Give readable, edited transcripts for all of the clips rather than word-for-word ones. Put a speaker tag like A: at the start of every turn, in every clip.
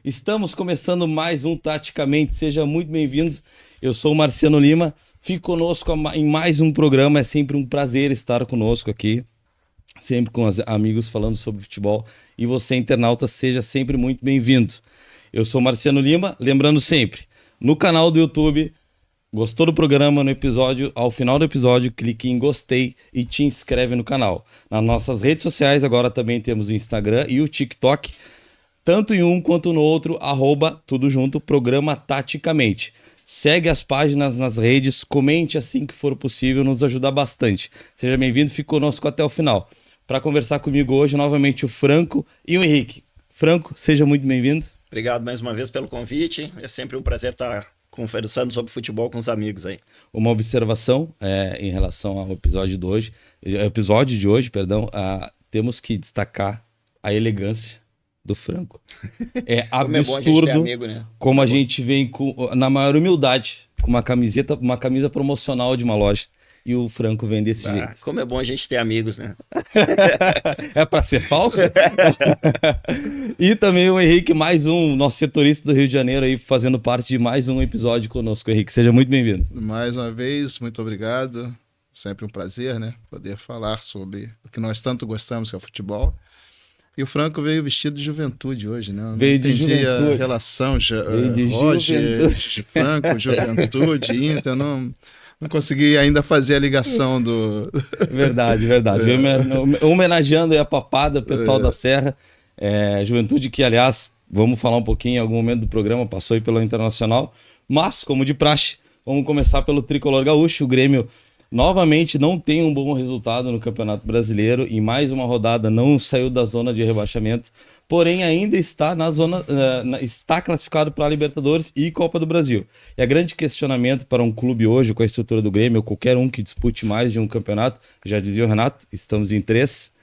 A: Estamos começando mais um Taticamente, seja muito bem-vindos. Eu sou o Marciano Lima, fique conosco em mais um programa, é sempre um prazer estar conosco aqui, sempre com os amigos falando sobre futebol. E você, internauta, seja sempre muito bem-vindo. Eu sou Marciano Lima, lembrando sempre, no canal do YouTube, gostou do programa no episódio, ao final do episódio, clique em gostei e te inscreve no canal. Nas nossas redes sociais, agora também temos o Instagram e o TikTok, tanto em um quanto no outro, tudo junto, programa Taticamente. Segue as páginas nas redes, comente assim que for possível, nos ajuda bastante. Seja bem-vindo, fique conosco até o final. Para conversar comigo hoje, novamente o Franco e o Henrique. Franco, seja muito bem-vindo.
B: Obrigado mais uma vez pelo convite, é sempre um prazer estar conversando sobre futebol com os amigos aí.
A: Uma observação em relação ao episódio de hoje, temos que destacar a elegância do Franco. É absurdo como a gente vem na maior humildade, com uma camisa promocional de uma loja. E o Franco vem desse jeito.
B: Como é bom a gente ter amigos, né?
A: É pra ser falso? E também o Henrique, mais um, nosso setorista do Rio de Janeiro aí, fazendo parte de mais um episódio conosco. Henrique, seja muito bem-vindo.
C: Mais uma vez, muito obrigado. Sempre um prazer, né? Poder falar sobre o que nós tanto gostamos, que é o futebol. E o Franco veio vestido de juventude hoje, né?
A: Veio de juventude.
C: A relação Roger, Franco, juventude, Inter, não consegui ainda fazer a ligação do...
A: Verdade. Homenageando a papada, o pessoal da Serra. Juventude que, aliás, vamos falar um pouquinho em algum momento do programa, passou aí pelo Internacional. Mas, como de praxe, vamos começar pelo Tricolor Gaúcho. O Grêmio novamente não tem um bom resultado no Campeonato Brasileiro. Em mais uma rodada não saiu da zona de rebaixamento. Porém, ainda está está classificado para a Libertadores e Copa do Brasil. E a grande questionamento para um clube hoje, com a estrutura do Grêmio, ou qualquer um que dispute mais de um campeonato, já dizia o Renato, estamos em três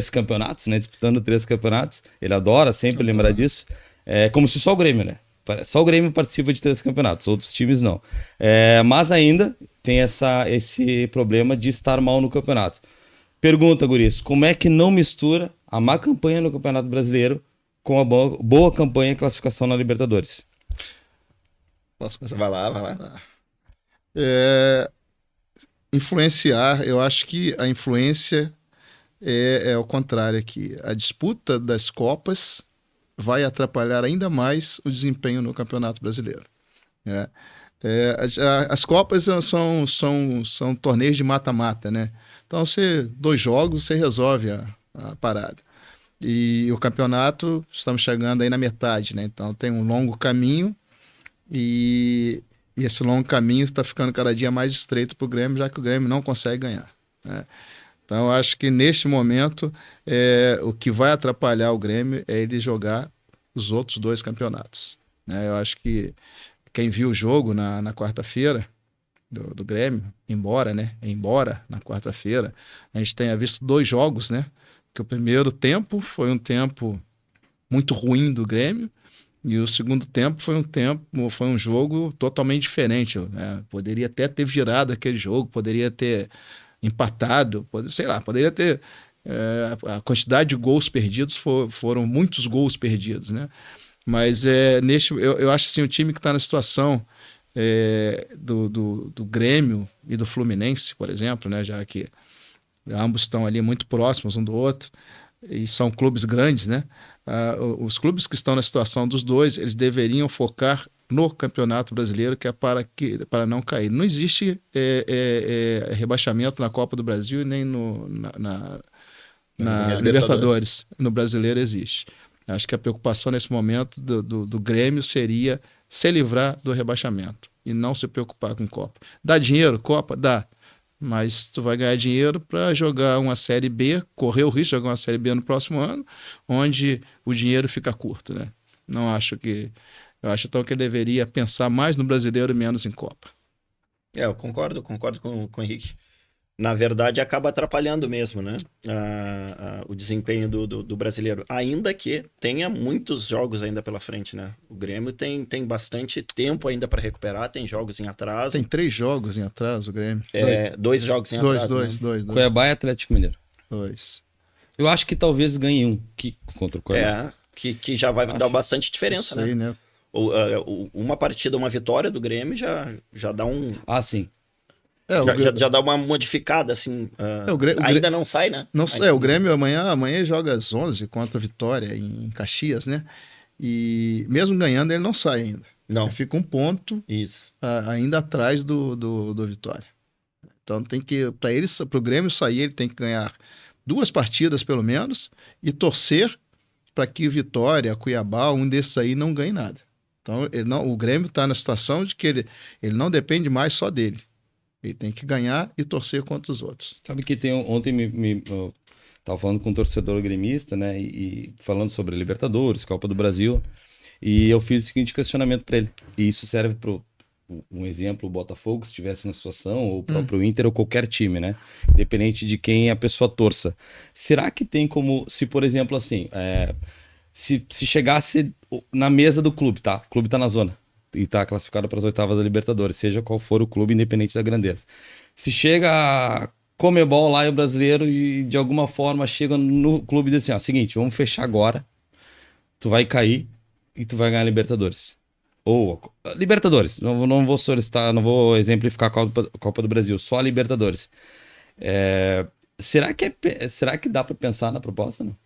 A: campeonatos, né? Disputando 3 campeonatos. Ele adora sempre lembrar disso. É como se só o Grêmio, né? Só o Grêmio participa de 3 campeonatos, outros times não. Mas ainda tem esse problema de estar mal no campeonato. Pergunta, guris, como é que não mistura a má campanha no Campeonato Brasileiro com a boa campanha e classificação na Libertadores?
B: Posso começar? Vai lá.
C: Influenciar, eu acho que a influência é o contrário aqui. A disputa das Copas vai atrapalhar ainda mais o desempenho no Campeonato Brasileiro. As Copas são torneios de mata-mata, né? Então, 2 jogos, você resolve a parada. E o campeonato, estamos chegando aí na metade, né? Então, tem um longo caminho e esse longo caminho está ficando cada dia mais estreito para o Grêmio, já que o Grêmio não consegue ganhar, né? Então, eu acho que neste momento, o que vai atrapalhar o Grêmio é ele jogar os outros 2 campeonatos, né? Eu acho que quem viu o jogo na quarta-feira do Grêmio, embora na quarta-feira a gente tenha visto 2 jogos, né? Que o primeiro tempo foi um tempo muito ruim do Grêmio e o segundo tempo foi um jogo totalmente diferente, né? Poderia até ter virado aquele jogo, poderia ter empatado, poderia ter a quantidade de gols perdidos foram muitos gols perdidos, né? Mas eu acho assim, o time que está na situação do Grêmio e do Fluminense, por exemplo, né, já que ambos estão ali muito próximos um do outro e são clubes grandes, né? Os clubes que estão na situação dos 2, eles deveriam focar no Campeonato Brasileiro, que é para não cair. Não existe rebaixamento na Copa do Brasil nem na Libertadores. No Brasileiro existe. Acho que a preocupação nesse momento do Grêmio seria se livrar do rebaixamento e não se preocupar com Copa. Dá dinheiro? Copa? Dá. Mas tu vai ganhar dinheiro para jogar uma Série B, correr o risco de jogar uma Série B no próximo ano, onde o dinheiro fica curto, né? Eu acho então que ele deveria pensar mais no brasileiro e menos em Copa.
B: Eu concordo com o Henrique. Na verdade, acaba atrapalhando mesmo, né? O desempenho do brasileiro. Ainda que tenha muitos jogos ainda pela frente, né? O Grêmio tem bastante tempo ainda para recuperar, tem jogos em atraso.
C: Tem 3 jogos em atraso, o Grêmio.
B: 2 jogos em atraso.
C: Dois.
A: Cuiabá e Atlético Mineiro.
C: 2.
A: Eu acho que talvez ganhe um contra o Cuiabá.
B: que já vai dar bastante diferença,
C: Isso aí,
B: né? Uma partida, uma vitória do Grêmio já dá um...
A: Ah, sim.
B: Já dá uma modificada, assim. Ainda não sai, né?
C: Não, o Grêmio amanhã joga às 11 contra a Vitória em Caxias, né? E mesmo ganhando, ele não sai ainda.
B: Não.
C: Ele fica um ponto ainda atrás do Vitória. Então tem que, para o Grêmio sair, ele tem que ganhar 2 partidas pelo menos e torcer para que Vitória, Cuiabá, um desses aí não ganhe nada. Então o Grêmio está na situação de que ele não depende mais só dele. Ele tem que ganhar e torcer contra os outros.
A: Sabe que ontem eu tava falando com um torcedor gremista, né? E falando sobre a Libertadores, Copa do Brasil. E eu fiz o seguinte questionamento para ele. E isso serve para um exemplo, o Botafogo, se estivesse na situação, ou o próprio Inter, ou qualquer time, né? Independente de quem a pessoa torça. Será que tem como, se por exemplo assim, se chegasse na mesa do clube, tá? O clube tá na zona e tá classificado para as oitavas da Libertadores, seja qual for o clube, independente da grandeza. Se chega a Comebol lá e o brasileiro e de alguma forma chega no clube e diz assim, ó, seguinte, vamos fechar agora, tu vai cair e tu vai ganhar a Libertadores. Ou Libertadores, não vou solicitar, não vou exemplificar a Copa do Brasil, só a Libertadores. Será que dá para pensar na proposta, não?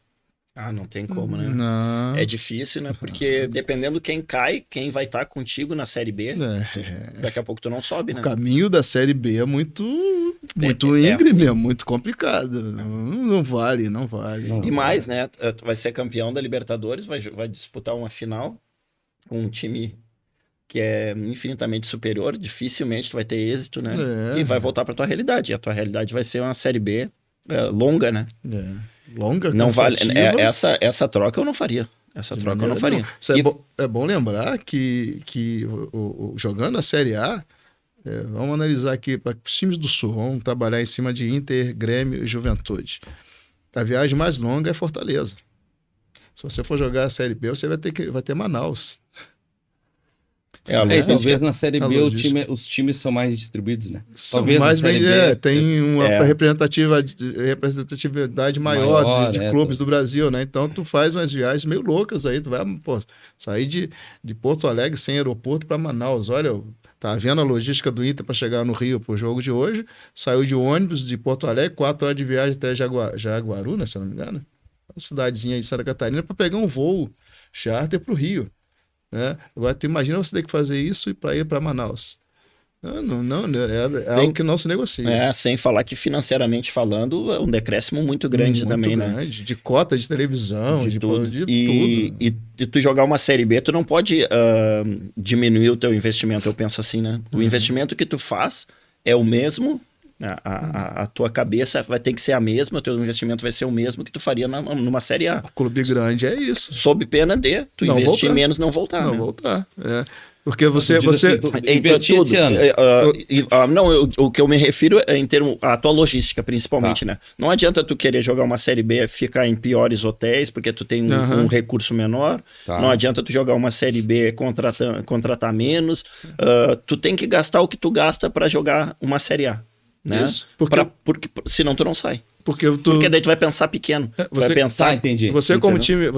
B: Não tem como, né?
C: Não.
B: É difícil, né? Porque dependendo quem cai, quem vai estar contigo na Série B, daqui a pouco tu não sobe, né?
C: O caminho da Série B é muito íngreme, é muito complicado. Não vale.
B: E mais, né? Tu vai ser campeão da Libertadores, vai disputar uma final com um time que é infinitamente superior, dificilmente tu vai ter êxito, né? E vai voltar pra tua realidade. E a tua realidade vai ser uma Série B longa, né?
C: Longa,
B: não vale. Essa troca eu não faria. Essa troca eu não faria.
C: É bom lembrar que jogando a Série A, vamos analisar aqui para os times do Sul, vamos trabalhar em cima de Inter, Grêmio e Juventude. A viagem mais longa é Fortaleza. Se você for jogar a Série B, você vai ter Manaus.
A: Talvez na Série B os times são mais distribuídos, né? Talvez
C: mais
A: na Série B
C: tem uma representatividade maior de clubes do Brasil, né? Então tu faz umas viagens meio loucas aí, tu vai sair de Porto Alegre sem aeroporto para Manaus. Olha, tá vendo a logística do Inter para chegar no Rio pro jogo de hoje, saiu de ônibus de Porto Alegre, 4 horas de viagem até Jaguaru, né, se eu não me engano, uma cidadezinha de Santa Catarina, para pegar um voo charter pro Rio. Agora tu imagina você ter que fazer isso e para ir para Manaus. Não, é algo que não se negocia.
B: Sem falar que financeiramente falando é um decréscimo muito grande também, né?
C: De cota de televisão, de tudo.
B: E tu jogar uma Série B, tu não pode diminuir o teu investimento, eu penso assim, né? O investimento que tu faz é o mesmo, a tua cabeça vai ter que ser a mesma, o teu investimento vai ser o mesmo que tu faria numa Série A.
C: O clube grande é isso.
B: Sob pena de tu
C: não
B: investir
C: voltar.
B: menos, não voltar.
C: Não
B: né?
C: voltar, Porque você
A: investir esse ano.
B: O que eu me refiro é em termos a tua logística, principalmente, né? Não adianta tu querer jogar uma Série B, ficar em piores hotéis, porque tu tem um recurso menor. Não adianta tu jogar uma Série B, contratar menos. Tu tem que gastar o que tu gasta para jogar uma Série A. Né?
C: Isso. Porque
B: senão tu não sai.
C: Porque
B: daí tu vai pensar pequeno.
C: Você
B: vai pensar.
A: Entendi.
C: Você como time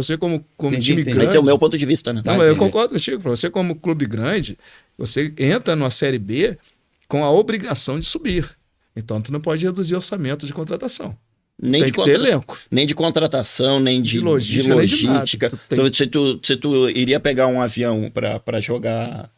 C: grande.
B: Esse é o meu ponto de vista, né?
C: Não, eu concordo contigo. Você como clube grande, você entra numa Série B com a obrigação de subir. Então tu não pode reduzir o orçamento de contratação. Tem que ter elenco.
B: Nem de contratação, nem de logística.
C: Nem de
B: nada. Se tu iria pegar um avião para jogar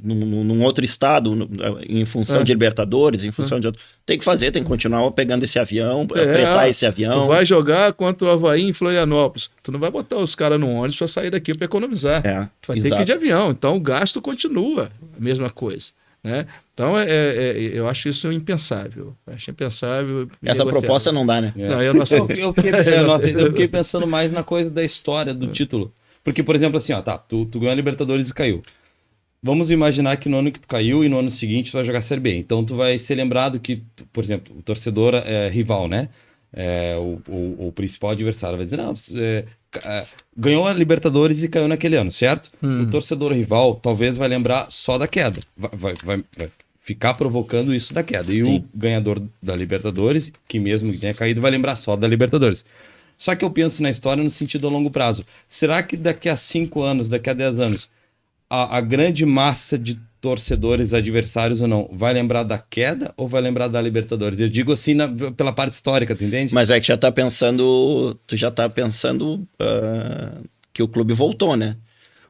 B: num outro estado, em função de Libertadores, em função de outro... Tem que continuar pegando esse avião, fretar esse avião.
C: Tu vai jogar contra o Avaí em Florianópolis. Tu não vai botar os caras no ônibus para sair daqui para economizar. Tu vai ter que ir de avião. Então o gasto continua a mesma coisa. Né? Então eu acho isso impensável. Acho impensável.
B: Essa proposta não dá, né?
C: Não, eu não sei.
A: Eu fiquei pensando mais na coisa da história do título. Porque, por exemplo, assim, tu ganhou a Libertadores e caiu. Vamos imaginar que no ano que tu caiu e no ano seguinte tu vai jogar Série B. Então tu vai ser lembrado que, por exemplo, o torcedor rival, né? O principal adversário vai dizer, não, ganhou a Libertadores e caiu naquele ano, certo? O torcedor rival talvez vai lembrar só da queda. Vai ficar provocando isso da queda. E o ganhador da Libertadores, que mesmo que tenha caído, vai lembrar só da Libertadores. Só que eu penso na história no sentido a longo prazo. Será que daqui a 5 anos, daqui a 10 anos, a grande massa de torcedores adversários ou não, vai lembrar da queda ou vai lembrar da Libertadores? Eu digo assim pela parte histórica, tu entende?
B: Mas é que tu já tá pensando que o clube voltou, né?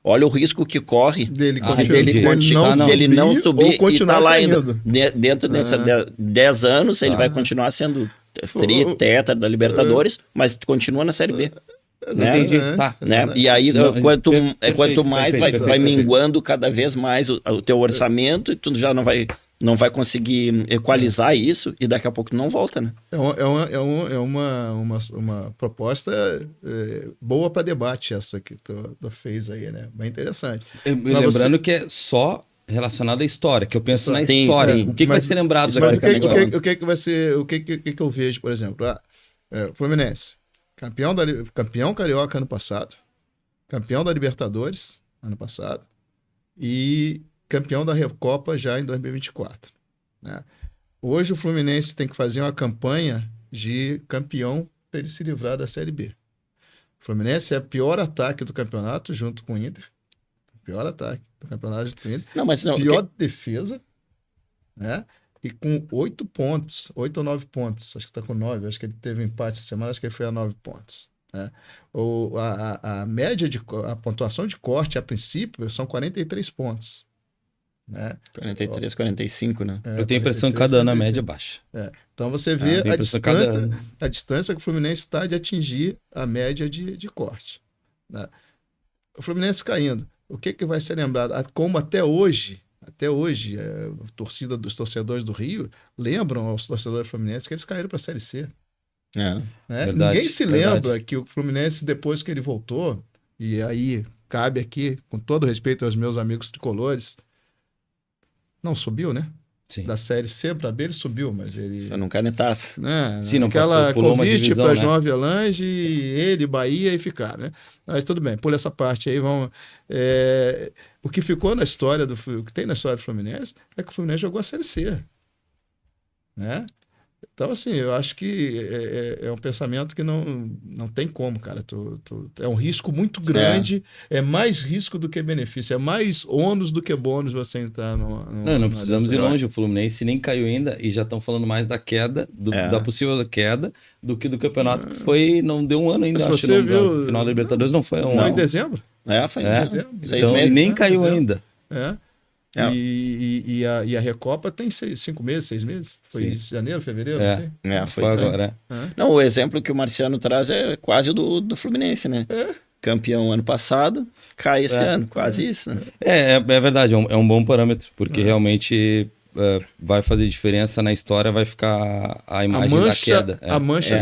B: Olha o risco que corre
C: Dele
B: dele não subir e tá lá ainda.
C: caindo.
B: Dentro dessa 10 anos, ele vai continuar sendo tetra da Libertadores, mas continua na Série B. Né?
A: Entendi, tá.
B: Né? E aí, quanto mais vai
A: minguando
B: minguando cada vez mais o teu orçamento, e tu já não vai conseguir equalizar isso, e daqui a pouco tu não volta, né?
C: É uma proposta boa para debate essa que tu fez aí, né? Bem interessante.
A: Lembrando que é só relacionado à história, que eu penso na história.
B: Sim.
A: O que vai ser lembrado daqui a pouco?
C: O que vai ser... O que eu vejo, por exemplo? Fluminense, campeão carioca ano passado, campeão da Libertadores ano passado e campeão da Recopa já em 2024. Né? Hoje o Fluminense tem que fazer uma campanha de campeão para ele se livrar da Série B. O Fluminense é o pior ataque do campeonato junto com o Inter. Pior ataque do campeonato junto com o Inter. Pior defesa, né? E com 8 pontos, 8 ou 9 pontos. Acho que está com 9. Acho que ele teve um empate essa semana, acho que ele foi a 9 pontos. Né? A média a pontuação de corte, a princípio, são 43 pontos. Né?
B: 43, 45, né?
A: Eu tenho a impressão que cada ano a média baixa.
C: Então você vê a distância que o Fluminense está de atingir a média de corte. Né? O Fluminense caindo. O que vai ser lembrado? Como até hoje, a torcida dos torcedores do Rio lembram aos torcedores fluminenses que eles caíram para a Série C. Né?
A: Verdade,
C: Ninguém se lembra que o Fluminense, depois que ele voltou, e aí cabe aqui, com todo respeito aos meus amigos tricolores, não subiu, né?
A: Sim.
C: Da Série C para B ele subiu, mas ele...
B: Só não canetasse.
C: Né?
A: Sim, não
C: aquela
A: pulou uma
C: convite
A: divisão,
C: para
A: né?
C: João Avelange, ele, Bahia e ficar, né? Mas tudo bem, pula essa parte aí, vamos... O que ficou na história o que tem na história do Fluminense é que o Fluminense jogou a Série C. Né? Então, assim, eu acho que é um pensamento que não tem como, cara. É um risco muito grande, é mais risco do que benefício, é mais ônus do que bônus você entrar
A: não precisamos ir longe. O Fluminense nem caiu ainda e já estão falando mais da queda, da possível queda, do que do campeonato que foi, não deu um ano ainda.
C: Se você viu,
A: no final da Libertadores não foi um ano.
C: Foi em dezembro?
B: Foi em dezembro.
A: Então, e nem caiu ainda.
C: E a Recopa tem 5 meses, 6 meses? Foi janeiro, fevereiro? Assim?
B: Foi
A: agora.
B: Não, o exemplo que o Marciano traz é quase do Fluminense, né? Campeão ano passado, cai esse ano, quase isso. Né?
A: É verdade, é um bom parâmetro, porque realmente vai fazer diferença na história, vai ficar a imagem da queda.
C: A mancha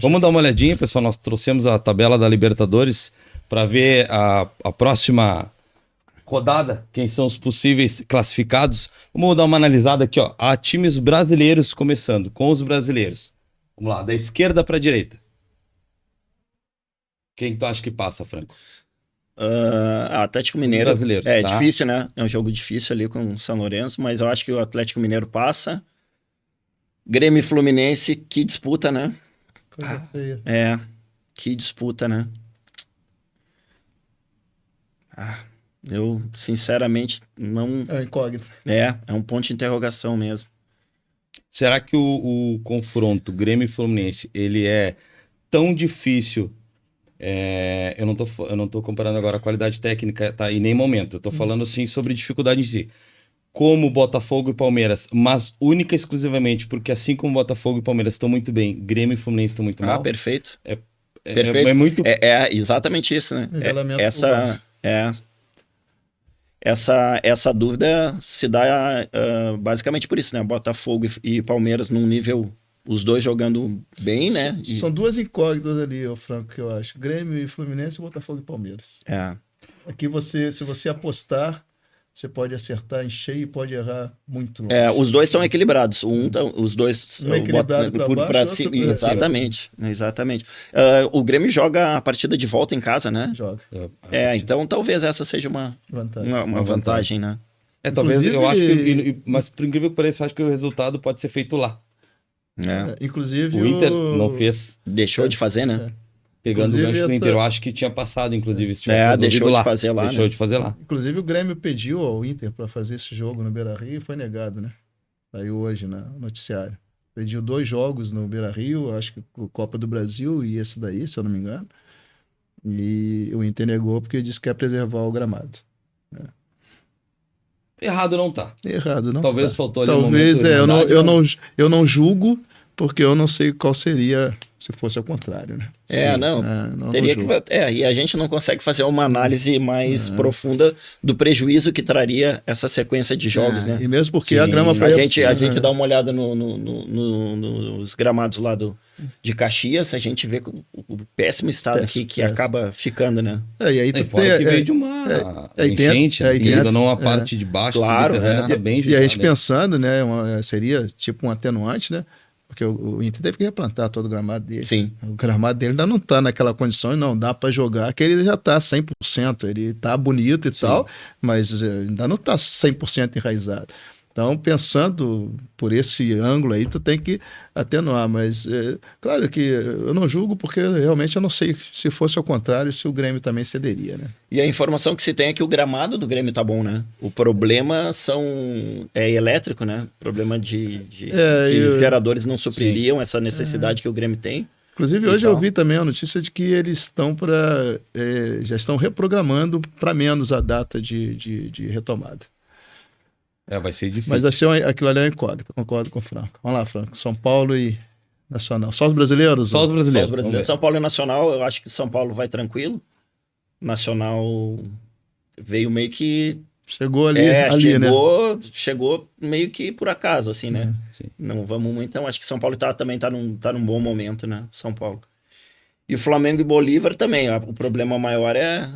A: Vamos dar uma olhadinha, pessoal, nós trouxemos a tabela da Libertadores para ver a próxima rodada, quem são os possíveis classificados. Vamos dar uma analisada aqui, ó. Há times brasileiros começando, com os brasileiros. Vamos lá, da esquerda para a direita. Quem tu acha que passa, Franco?
B: Atlético Mineiro.
A: Os brasileiros,
B: é difícil, né? É um jogo difícil ali com o São Lourenço, mas eu acho que o Atlético Mineiro passa. Grêmio e Fluminense, que disputa, né?
C: Coisa feia.
B: Que disputa, né? Eu, sinceramente, não...
C: É incógnito.
B: É um ponto de interrogação mesmo.
A: Será que o confronto Grêmio e Fluminense, ele é tão difícil? Eu não tô comparando agora a qualidade técnica, tá? Em nenhum momento. Eu tô falando, assim, sobre dificuldade em si. Como Botafogo e Palmeiras, mas única e exclusivamente porque assim como Botafogo e Palmeiras estão muito bem, Grêmio e Fluminense estão muito mal.
B: Perfeito.
A: Perfeito. É muito...
B: É exatamente isso, né? Essa dúvida se dá basicamente por isso, né? Botafogo e Palmeiras num nível, os dois jogando bem, né?
C: São duas incógnitas ali, Franco, que eu acho. Grêmio e Fluminense, Botafogo e Palmeiras. Aqui se você apostar, você pode acertar em cheio e pode errar muito longe.
B: Os dois estão equilibrados. Os dois
C: equilibrado
B: para cima. Exatamente. O Grêmio joga a partida de volta em casa, né?
C: Joga.
B: Então talvez essa seja uma vantagem, né?
A: Talvez, eu acho que, mas por incrível que pareça, eu acho que o resultado pode ser feito lá.
C: Inclusive
A: O Inter não fez,
B: Deixou de fazer, né?
A: pegando o
C: Inclusive,
A: gancho do
C: essa-
A: Inter. Eu acho que tinha passado, inclusive. Se tivesse
B: Deixou
A: resolvido
B: de fazer lá,
A: Deixou
B: né?
A: de fazer lá.
C: Inclusive o Grêmio pediu ao Inter para fazer esse jogo no Beira-Rio e foi negado, né? Saiu hoje no noticiário. Pediu 2 jogos no Beira-Rio, acho que o Copa do Brasil e esse daí, se eu não me engano. E o Inter negou porque disse que quer preservar o gramado.
A: Errado não tá.
C: Errado, não?
A: Talvez
C: Tá.
A: faltou ali um
C: Talvez,
A: momento de irmandade,
C: eu não julgo, porque eu não sei qual seria se fosse ao contrário, né?
B: Teria que. E a gente não consegue fazer uma análise mais profunda do prejuízo que traria essa sequência de jogos, né?
C: E mesmo porque
A: Sim.
C: a grama foi...
B: A gente dá uma olhada nos gramados lá de Caxias, a gente vê o péssimo estado que acaba ficando, né?
C: E aí
A: E fora que veio de uma enchente, ainda não a parte de baixo,
B: claro,
A: tá bem
C: E a gente
A: judiada.
C: pensando, né, seria tipo um atenuante, né? Porque o Inter teve que replantar todo o gramado dele.
B: Sim.
C: O gramado dele ainda não tá naquela condição e não dá para jogar, que ele já tá 100%, ele tá bonito e tal, mas ainda não tá 100% enraizado. Então, pensando por esse ângulo aí, tu tem que atenuar, mas claro que eu não julgo porque realmente eu não sei se fosse ao contrário, se o Grêmio também cederia, né?
B: E a informação que se tem é que o gramado do Grêmio tá bom, né? O problema é elétrico, né? Problema que os geradores não supririam essa necessidade que o Grêmio tem.
C: Inclusive, hoje eu vi também a notícia de que eles estão já estão reprogramando para menos a data de retomada.
A: Vai ser difícil.
C: Mas vai ser aquilo ali é incógnito, concordo com o Franco. Vamos lá, Franco. São Paulo e Nacional. Só os brasileiros?
A: Só os brasileiros.
B: São Paulo e Nacional, eu acho que São Paulo vai tranquilo. Nacional veio meio que...
C: Chegou ali, né?
B: Chegou meio que por acaso, assim, né?
A: Sim.
B: Não vamos muito. Então, acho que São Paulo também tá num bom momento, né? São Paulo. E o Flamengo e Bolívar também. O problema maior é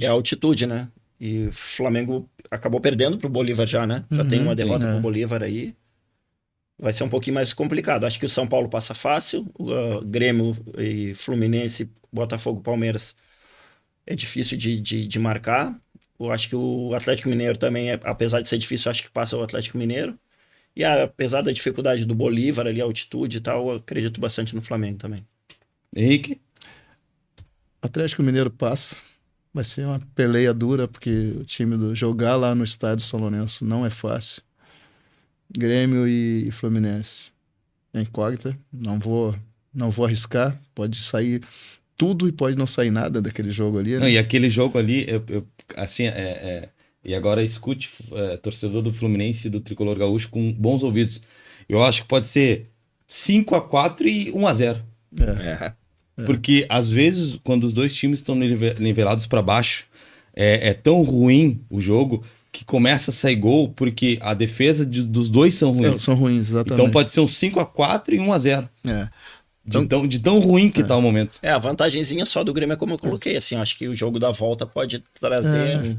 B: a altitude, né? E o Flamengo acabou perdendo pro Bolívar já, né? Já tem uma derrota pro Bolívar aí. Vai ser um pouquinho mais complicado. Acho que o São Paulo passa fácil. O Grêmio e Fluminense, Botafogo, Palmeiras é difícil de marcar. Eu acho que o Atlético Mineiro também, apesar de ser difícil, acho que passa o Atlético Mineiro. E apesar da dificuldade do Bolívar ali, a altitude e tal, eu acredito bastante no Flamengo também.
A: Henrique?
C: Atlético Mineiro passa. Vai ser uma peleia dura, porque o time jogar lá no estádio São Lourenço não é fácil. Grêmio e Fluminense. É incógnita. Não vou arriscar. Pode sair tudo e pode não sair nada daquele jogo ali. Né?
A: Não, e aquele jogo ali, e agora escute, torcedor do Fluminense e do Tricolor Gaúcho com bons ouvidos. Eu acho que pode ser 5-4 e 1-0. Porque, às vezes, quando os dois times estão nivelados para baixo, é tão ruim o jogo que começa a sair gol porque a defesa dos dois são ruins.
C: São ruins, exatamente.
A: Então pode ser um 5-4 e 1-0. De tão ruim que tá o momento.
B: A vantagenzinha só do Grêmio é como eu coloquei, assim, acho que o jogo da volta pode trazer...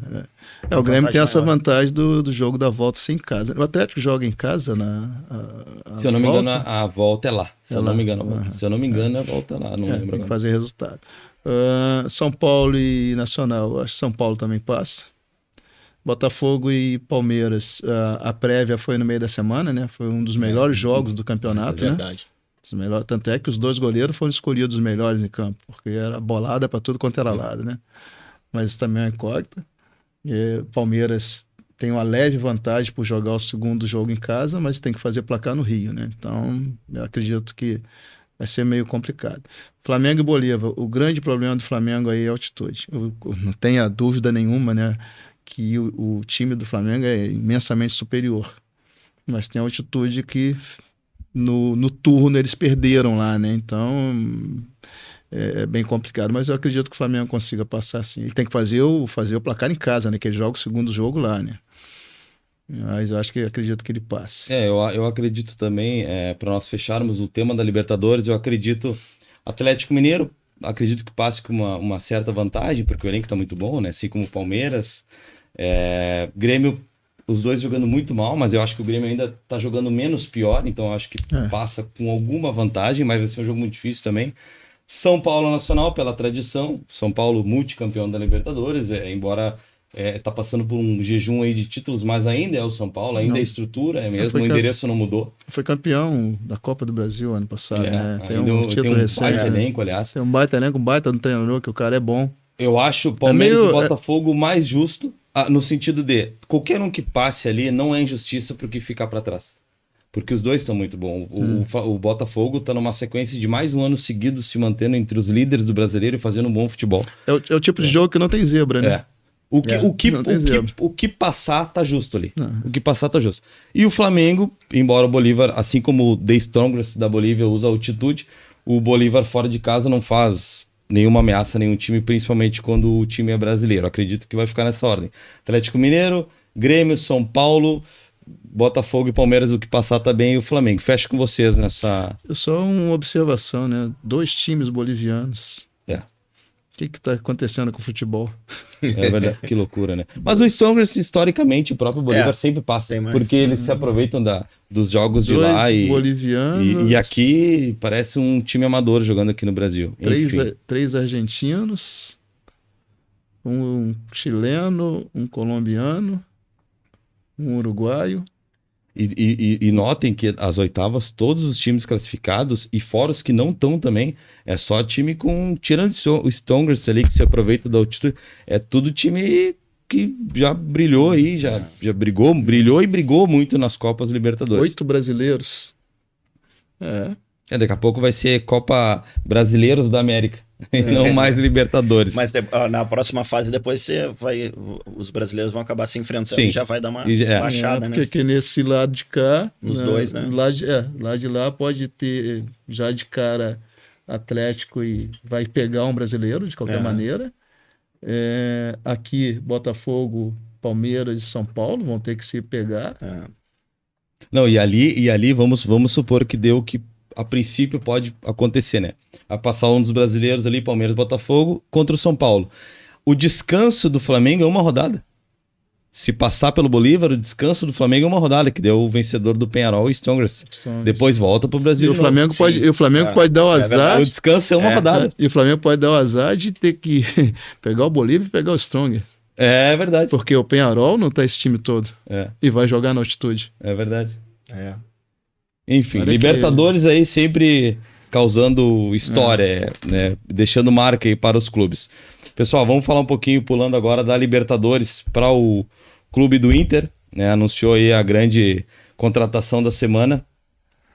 C: O Grêmio tem essa vantagem do jogo da volta sem casa. O Atlético joga em casa
A: se eu não me engano, a volta é lá. Se eu não me engano, a volta é lá. Não lembro
C: tem
A: agora.
C: que fazer resultado. São Paulo e Nacional, acho que São Paulo também passa. Botafogo e Palmeiras, a prévia foi no meio da semana, né? Foi um dos melhores jogos do campeonato,
B: É verdade.
C: Né? Tanto é que os 2 goleiros foram escolhidos os melhores em campo, porque era bolada para tudo quanto era lado, né? Mas isso também é incógnita. Palmeiras tem uma leve vantagem por jogar o segundo jogo em casa, mas tem que fazer placar no Rio, né? Então, eu acredito que vai ser meio complicado. Flamengo e Bolívar, o grande problema do Flamengo aí é a altitude. Não tenha dúvida nenhuma, né? Que o time do Flamengo é imensamente superior. Mas tem a altitude que no turno eles perderam lá, né? Então é bem complicado. Mas eu acredito que o Flamengo consiga passar sim. Ele tem que fazer o placar em casa, né? Que ele joga o segundo jogo lá, né? Mas eu acredito que ele passe.
A: Eu acredito também, para nós fecharmos o tema da Libertadores, eu acredito Atlético Mineiro, acredito que passe com uma certa vantagem, porque o elenco está muito bom, né? Assim como o Palmeiras. Grêmio, os dois jogando muito mal, mas eu acho que o Grêmio ainda está jogando menos pior, então eu acho que passa com alguma vantagem, mas vai ser um jogo muito difícil também. São Paulo Nacional, pela tradição, São Paulo multicampeão da Libertadores, embora tá passando por um jejum aí de títulos, mas ainda é o São Paulo, ainda
C: Não.
A: é estrutura, é mesmo,
C: Foi
A: o endereço não mudou.
C: Foi campeão da Copa do Brasil ano passado, né? Tem
A: ainda
C: um título recente.
A: baita
C: né?
A: elenco, aliás.
C: Tem um baita elenco, um baita do treinador, que o cara é bom.
A: Eu acho o Palmeiras
C: meio-
A: e Botafogo mais justo, no sentido de qualquer um que passe ali não é injustiça porque ficar para trás. Porque os dois estão muito bons. O Botafogo está numa sequência de mais um ano seguido se mantendo entre os líderes do brasileiro e fazendo um bom futebol.
C: É o tipo de jogo que não tem zebra, né?
A: É. O que passar tá justo ali. O que passar tá justo. E o Flamengo, embora o Bolívar, assim como o The Strongest da Bolívia usa altitude, o Bolívar fora de casa não faz nenhuma ameaça a nenhum time, principalmente quando o time é brasileiro. Acredito que vai ficar nessa ordem. Atlético Mineiro, Grêmio, São Paulo, Botafogo e Palmeiras, o que passar tá bem, e o Flamengo. Fecho com vocês nessa...
C: Só uma observação, né? 2 times bolivianos.
A: É.
C: O que tá acontecendo com o futebol?
A: É verdade, que loucura, né? Mas o Strongest, historicamente, o próprio Bolívar sempre passa,
B: tem mais.
A: porque eles se aproveitam dos jogos de
C: 2
A: lá
C: bolivianos.
A: e aqui parece um time amador jogando aqui no Brasil. Enfim.
C: 3 argentinos, um chileno, um colombiano, um uruguaio.
A: E notem que as oitavas, todos os times classificados, e fora os que não estão também, é só time com... Tirando o Strongest ali, que se aproveita da altitude, é tudo time que já brilhou aí, já brilhou e brigou muito nas Copas Libertadores.
C: 8 brasileiros.
A: Daqui a pouco vai ser Copa Brasileiros da América, e não mais Libertadores.
B: Mas na próxima fase, depois os brasileiros vão acabar se enfrentando
A: Sim.
B: e já vai dar uma
A: E
B: baixada,
C: porque
B: né?
C: que nesse lado de cá...
B: Nos dois, né?
C: Lá de lá pode ter já de cara Atlético e vai pegar um brasileiro de qualquer maneira. Aqui, Botafogo, Palmeiras e São Paulo vão ter que se pegar.
A: Não, e ali vamos supor que deu o que a princípio pode acontecer, né? A passar um dos brasileiros ali, Palmeiras, Botafogo, contra o São Paulo. O descanso do Flamengo é uma rodada. Se passar pelo Bolívar, o descanso do Flamengo é uma rodada, que deu o vencedor do Penharol e Strongest. Depois volta pro Brasil.
C: E o Flamengo pode dar o azar.
B: verdade.
A: O descanso é uma rodada.
C: E o Flamengo pode dar o azar de ter que pegar o Bolívar e pegar o Stronger.
A: É verdade.
C: Porque o Penharol não tá esse time todo. E vai jogar na altitude.
A: É verdade. Enfim,
C: Olha
A: Libertadores aí sempre causando história, né? Deixando marca aí para os clubes. Pessoal, vamos falar um pouquinho, pulando agora, da Libertadores para o clube do Inter, né? Anunciou aí a grande contratação da semana,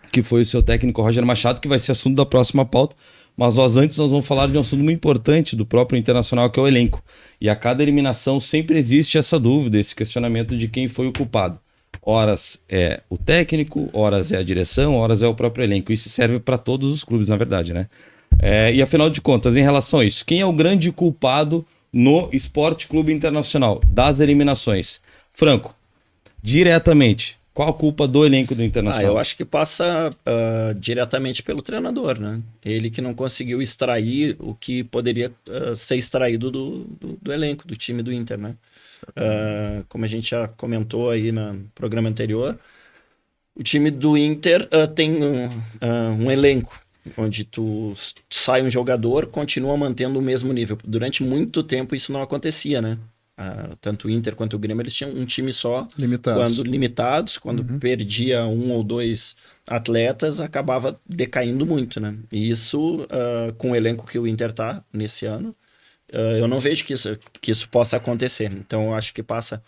A: que foi o seu técnico Roger Machado, que vai ser assunto da próxima pauta. Mas antes nós vamos falar de um assunto muito importante do próprio Internacional, que é o elenco. E a cada eliminação sempre existe essa dúvida, esse questionamento de quem foi o culpado. Horas é o técnico, horas é a direção, horas é o próprio elenco. Isso serve para todos os clubes, na verdade, né? E afinal de contas, em relação a isso, quem é o grande culpado no Esporte Clube Internacional das eliminações? Franco, diretamente, qual a culpa do elenco do Internacional?
B: Eu acho que passa diretamente pelo treinador, né? Ele que não conseguiu extrair o que poderia ser extraído do elenco, do time do Inter, né? Como a gente já comentou aí no programa anterior, o time do Inter tem um elenco onde tu sai um jogador, continua mantendo o mesmo nível. Durante muito tempo isso não acontecia, né? Tanto o Inter quanto o Grêmio, eles tinham um time só. Limitados. Quando perdia 1 ou 2 atletas, acabava decaindo muito, né? E isso, com o elenco que o Inter tá nesse ano, eu não vejo que isso possa acontecer. Então, eu acho que passa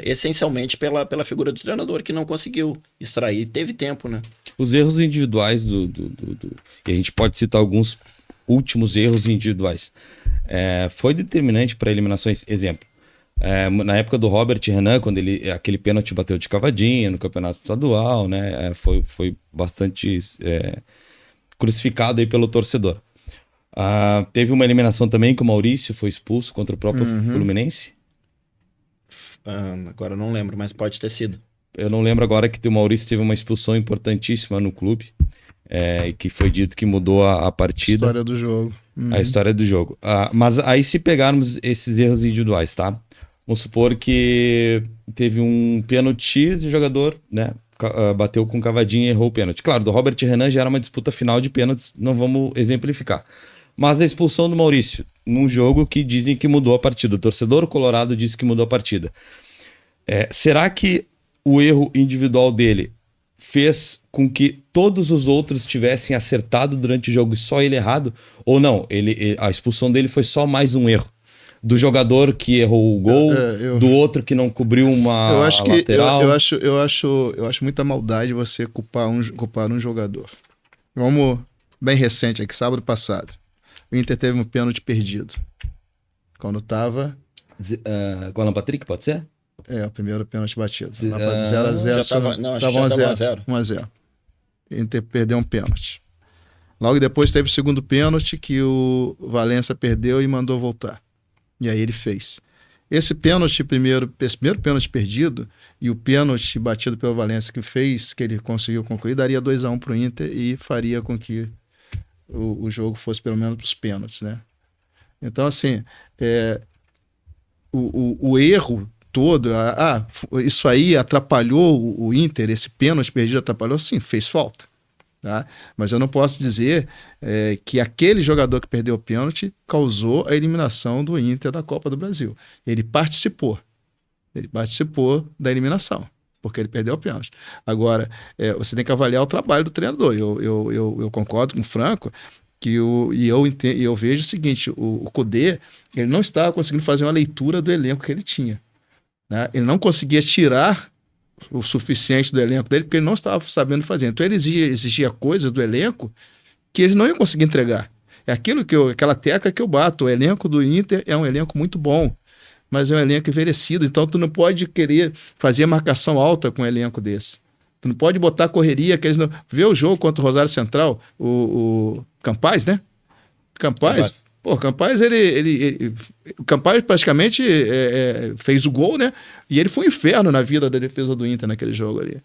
B: essencialmente pela figura do treinador, que não conseguiu extrair. Teve tempo, né?
A: Os erros individuais e a gente pode citar alguns últimos erros individuais. Foi determinante para eliminações. Exemplo, na época do Robert Renan, quando aquele pênalti bateu de cavadinha no campeonato estadual, né? Foi bastante crucificado aí pelo torcedor. Teve uma eliminação também que o Maurício foi expulso contra o próprio Fluminense.
B: Agora eu não lembro, mas pode ter sido.
A: Eu não lembro agora que o Maurício teve uma expulsão importantíssima no clube, que foi dito que mudou a partida.
C: A história do jogo.
A: A história do jogo. Mas aí se pegarmos esses erros individuais, tá? Vamos supor que teve um pênalti X e o jogador, né, bateu com cavadinha e errou o pênalti. Claro, do Robert Renan já era uma disputa final de pênaltis, não vamos exemplificar. Mas a expulsão do Maurício, num jogo que dizem que mudou a partida. O torcedor colorado disse que mudou a partida. Será que o erro individual dele fez com que todos os outros tivessem acertado durante o jogo e só ele errado? Ou não? A expulsão dele foi só mais um erro? Do jogador que errou o gol, do outro que não cobriu uma lateral?
C: Eu acho muita maldade você culpar um jogador. Vamos, bem recente aqui, sábado passado. O Inter teve um pênalti perdido. Quando tava...
A: Com o Alan Patrick, pode ser?
C: O primeiro pênalti batido. 0x0.
B: Já tava 1x0.
C: 1x0. Inter perdeu um pênalti. Logo depois teve o segundo pênalti que o Valência perdeu e mandou voltar. E aí ele fez. Esse primeiro pênalti perdido e o pênalti batido pelo Valência que ele conseguiu concluir, daria 2x1 para o Inter e faria com que o jogo fosse pelo menos para os pênaltis, né? Então, assim, o erro todo, isso aí atrapalhou o Inter, esse pênalti perdido atrapalhou, sim, fez falta. Tá? Mas eu não posso dizer que aquele jogador que perdeu o pênalti causou a eliminação do Inter da Copa do Brasil. Ele participou da eliminação, porque ele perdeu o pênalti. Agora, você tem que avaliar o trabalho do treinador. Eu concordo com o Franco eu vejo o seguinte, o Kudê, ele não estava conseguindo fazer uma leitura do elenco que ele tinha. Né? Ele não conseguia tirar o suficiente do elenco dele, porque ele não estava sabendo fazer. Então ele exigia coisas do elenco que eles não iam conseguir entregar. É aquela tecla que eu bato. O elenco do Inter é um elenco muito bom, mas é um elenco envelhecido. Então tu não pode querer fazer marcação alta com um elenco desse. Tu não pode botar correria, que eles não... Vê o jogo contra o Rosário Central, o Campaz, né? Campaz. Pô, o Campaz, o Campaz praticamente fez o gol, né? E ele foi um inferno na vida da defesa do Inter naquele jogo ali.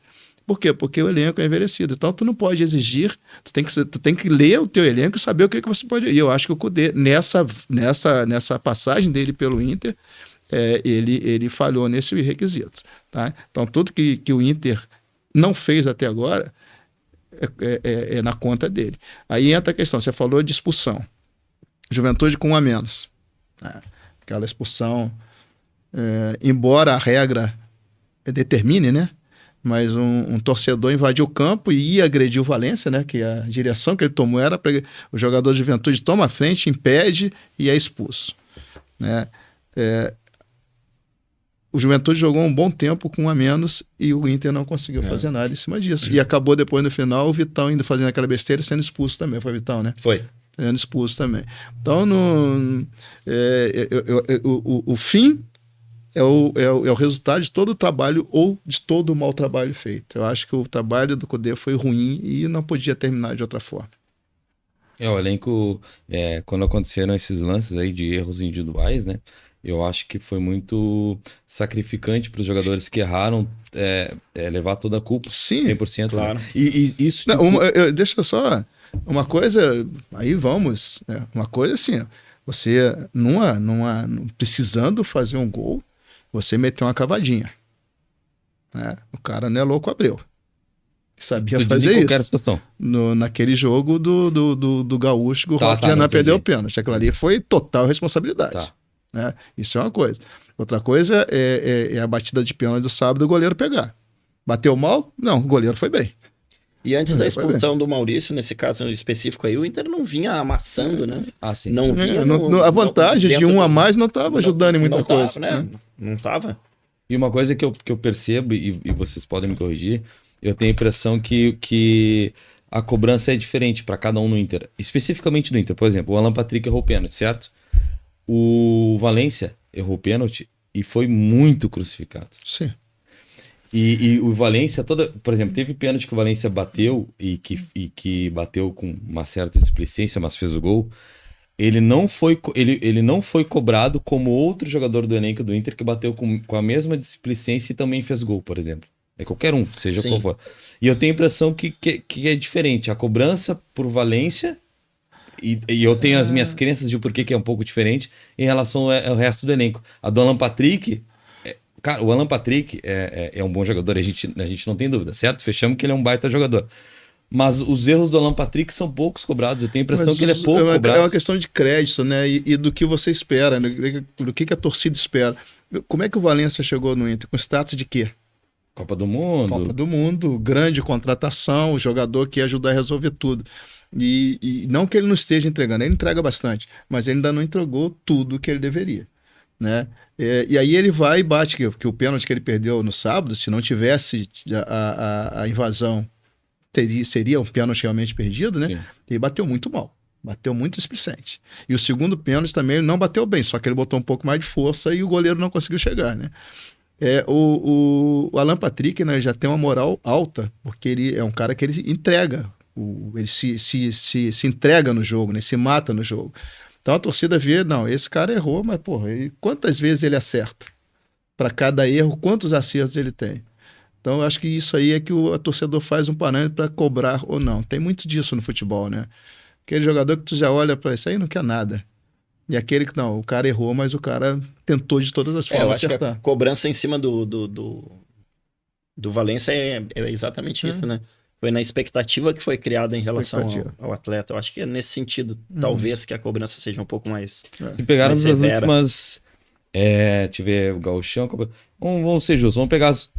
C: Por quê? Porque o elenco é envelhecido. Então, tu não pode exigir, tu tem que ler o teu elenco e saber o que você pode... E eu acho que o Kudê, nessa passagem dele pelo Inter, ele falhou nesse requisito. Tá? Então, tudo que o Inter não fez até agora é na conta dele. Aí entra a questão, você falou de expulsão. Juventude com 1 a menos. Aquela expulsão, embora a regra determine, né? Mas um torcedor invadiu o campo e ia agredir o Valência, né? Que a direção que ele tomou era para o jogador de Juventude toma a frente, impede e é expulso. Né? O Juventude jogou um bom tempo com 1 a menos e o Inter não conseguiu fazer nada em cima disso. E acabou depois no final o Vitão indo fazendo aquela besteira e sendo expulso também. Foi o Vitão, né?
B: Foi.
C: Sendo expulso também. Então, o fim é o resultado de todo o trabalho ou de todo o mau trabalho feito. Eu acho que o trabalho do Kudê foi ruim e não podia terminar de outra forma.
A: O elenco, quando aconteceram esses lances aí de erros individuais, né? Eu acho que foi muito sacrificante para os jogadores que erraram levar toda a culpa.
C: Sim,
A: 100%.
B: claro.
A: Né? E isso...
C: Deixa eu só... Uma coisa... Aí vamos... Uma coisa assim... Você, precisando fazer um gol, você meteu uma cavadinha. Né? O cara não é louco, Abreu. Sabia fazer isso.
A: Situação.
C: Naquele jogo do Gaúcho, que o Roque já não perdeu o pênalti. Aquilo ali foi total responsabilidade.
A: Tá.
C: Né? Isso é uma coisa. Outra coisa é a batida de pênalti do sábado, o goleiro pegar. Bateu mal? Não, o goleiro foi bem.
B: E antes da expulsão do Maurício, nesse caso específico aí, o Inter não vinha amassando, né?
A: Sim.
B: Não vinha
C: a vantagem de um a mais não estava ajudando em muita coisa.
B: Né? Não estava.
A: E uma coisa que eu percebo, e vocês podem me corrigir, eu tenho a impressão que a cobrança é diferente para cada um no Inter. Especificamente no Inter, por exemplo, o Alan Patrick errou pênalti, certo? O Valência errou pênalti e foi muito crucificado.
C: Sim.
A: E o Valência, por exemplo, teve pênalti que o Valência bateu e que bateu com uma certa displicência, mas fez o gol. Ele não foi cobrado como outro jogador do elenco do Inter que bateu com a mesma displicência e também fez gol, por exemplo. É qualquer um, seja qual for. E eu tenho a impressão que é diferente. A cobrança por Valência, e eu tenho as minhas crenças de porquê que é um pouco diferente em relação ao resto do elenco. A do Alan Patrick, cara, o Alan Patrick é um bom jogador, a gente não tem dúvida, certo? Fechamos que ele é um baita jogador. Mas os erros do Alan Patrick são poucos cobrados. Eu tenho a impressão que ele é pouco cobrado.
C: É uma questão de crédito, né? E do que você espera, né? Do que a torcida espera. Como é que o Valencia chegou no Inter? Com status de quê?
A: Copa do Mundo.
C: Copa do Mundo, grande contratação, o jogador que ia ajudar a resolver tudo. E não que ele não esteja entregando, ele entrega bastante, mas ele ainda não entregou tudo que ele deveria, né? E aí ele vai e bate, que o pênalti que ele perdeu no sábado, se não tivesse a invasão, seria um pênalti realmente perdido, né? Sim. Ele bateu muito mal, bateu muito displicente. E o segundo pênalti também ele não bateu bem, só que ele botou um pouco mais de força e o goleiro não conseguiu chegar, né? O Alan Patrick, né, já tem uma moral alta, porque ele é um cara que ele entrega, ele se entrega no jogo, né, se mata no jogo. Então a torcida vê, não, esse cara errou, mas porra, quantas vezes ele acerta? Para cada erro, quantos acertos ele tem? Então eu acho que isso aí é que o torcedor faz um parâmetro para cobrar ou não. Tem muito disso no futebol, né? Aquele jogador que tu já olha para isso aí não quer nada. E aquele que não, o cara errou, mas o cara tentou de todas as formas acertar.
B: Eu acho que a cobrança em cima do Valencia é exatamente isso, né? Foi na expectativa que foi criada em relação ao atleta. Eu acho que é nesse sentido, talvez, que a cobrança seja um pouco mais
A: se pegaram nas últimas... deixa eu ver, o Gauchão... Vamos ser justos, vamos pegar as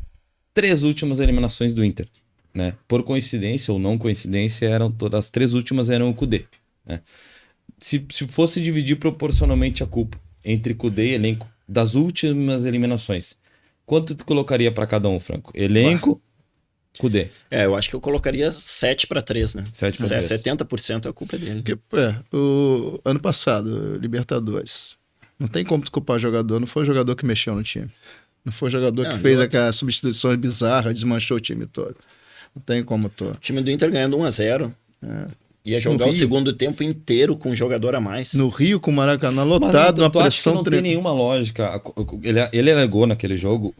A: 3 últimas eliminações do Inter, né? Por coincidência ou não coincidência, as 3 últimas eram o Kudê, né? Se fosse dividir proporcionalmente a culpa entre Kudê e elenco das últimas eliminações, quanto tu colocaria para cada um, Franco? Elenco, Kudê.
B: Eu acho que eu colocaria 7-3, né?
A: 7-3.
B: 70% é a culpa dele.
C: Porque, o ano passado, Libertadores, não tem como tu culpar o jogador, não foi o jogador que mexeu no time. Não foi o jogador que fez aquelas substituições bizarras, desmanchou o time todo. Não tem como tu.
B: O time do Inter ganhando 1-0. Ia jogar o segundo tempo inteiro com um jogador a mais.
C: No Rio, com o Maracanã lotado, uma pressão
A: tremenda. Não tem nenhuma lógica. Ele alegou naquele jogo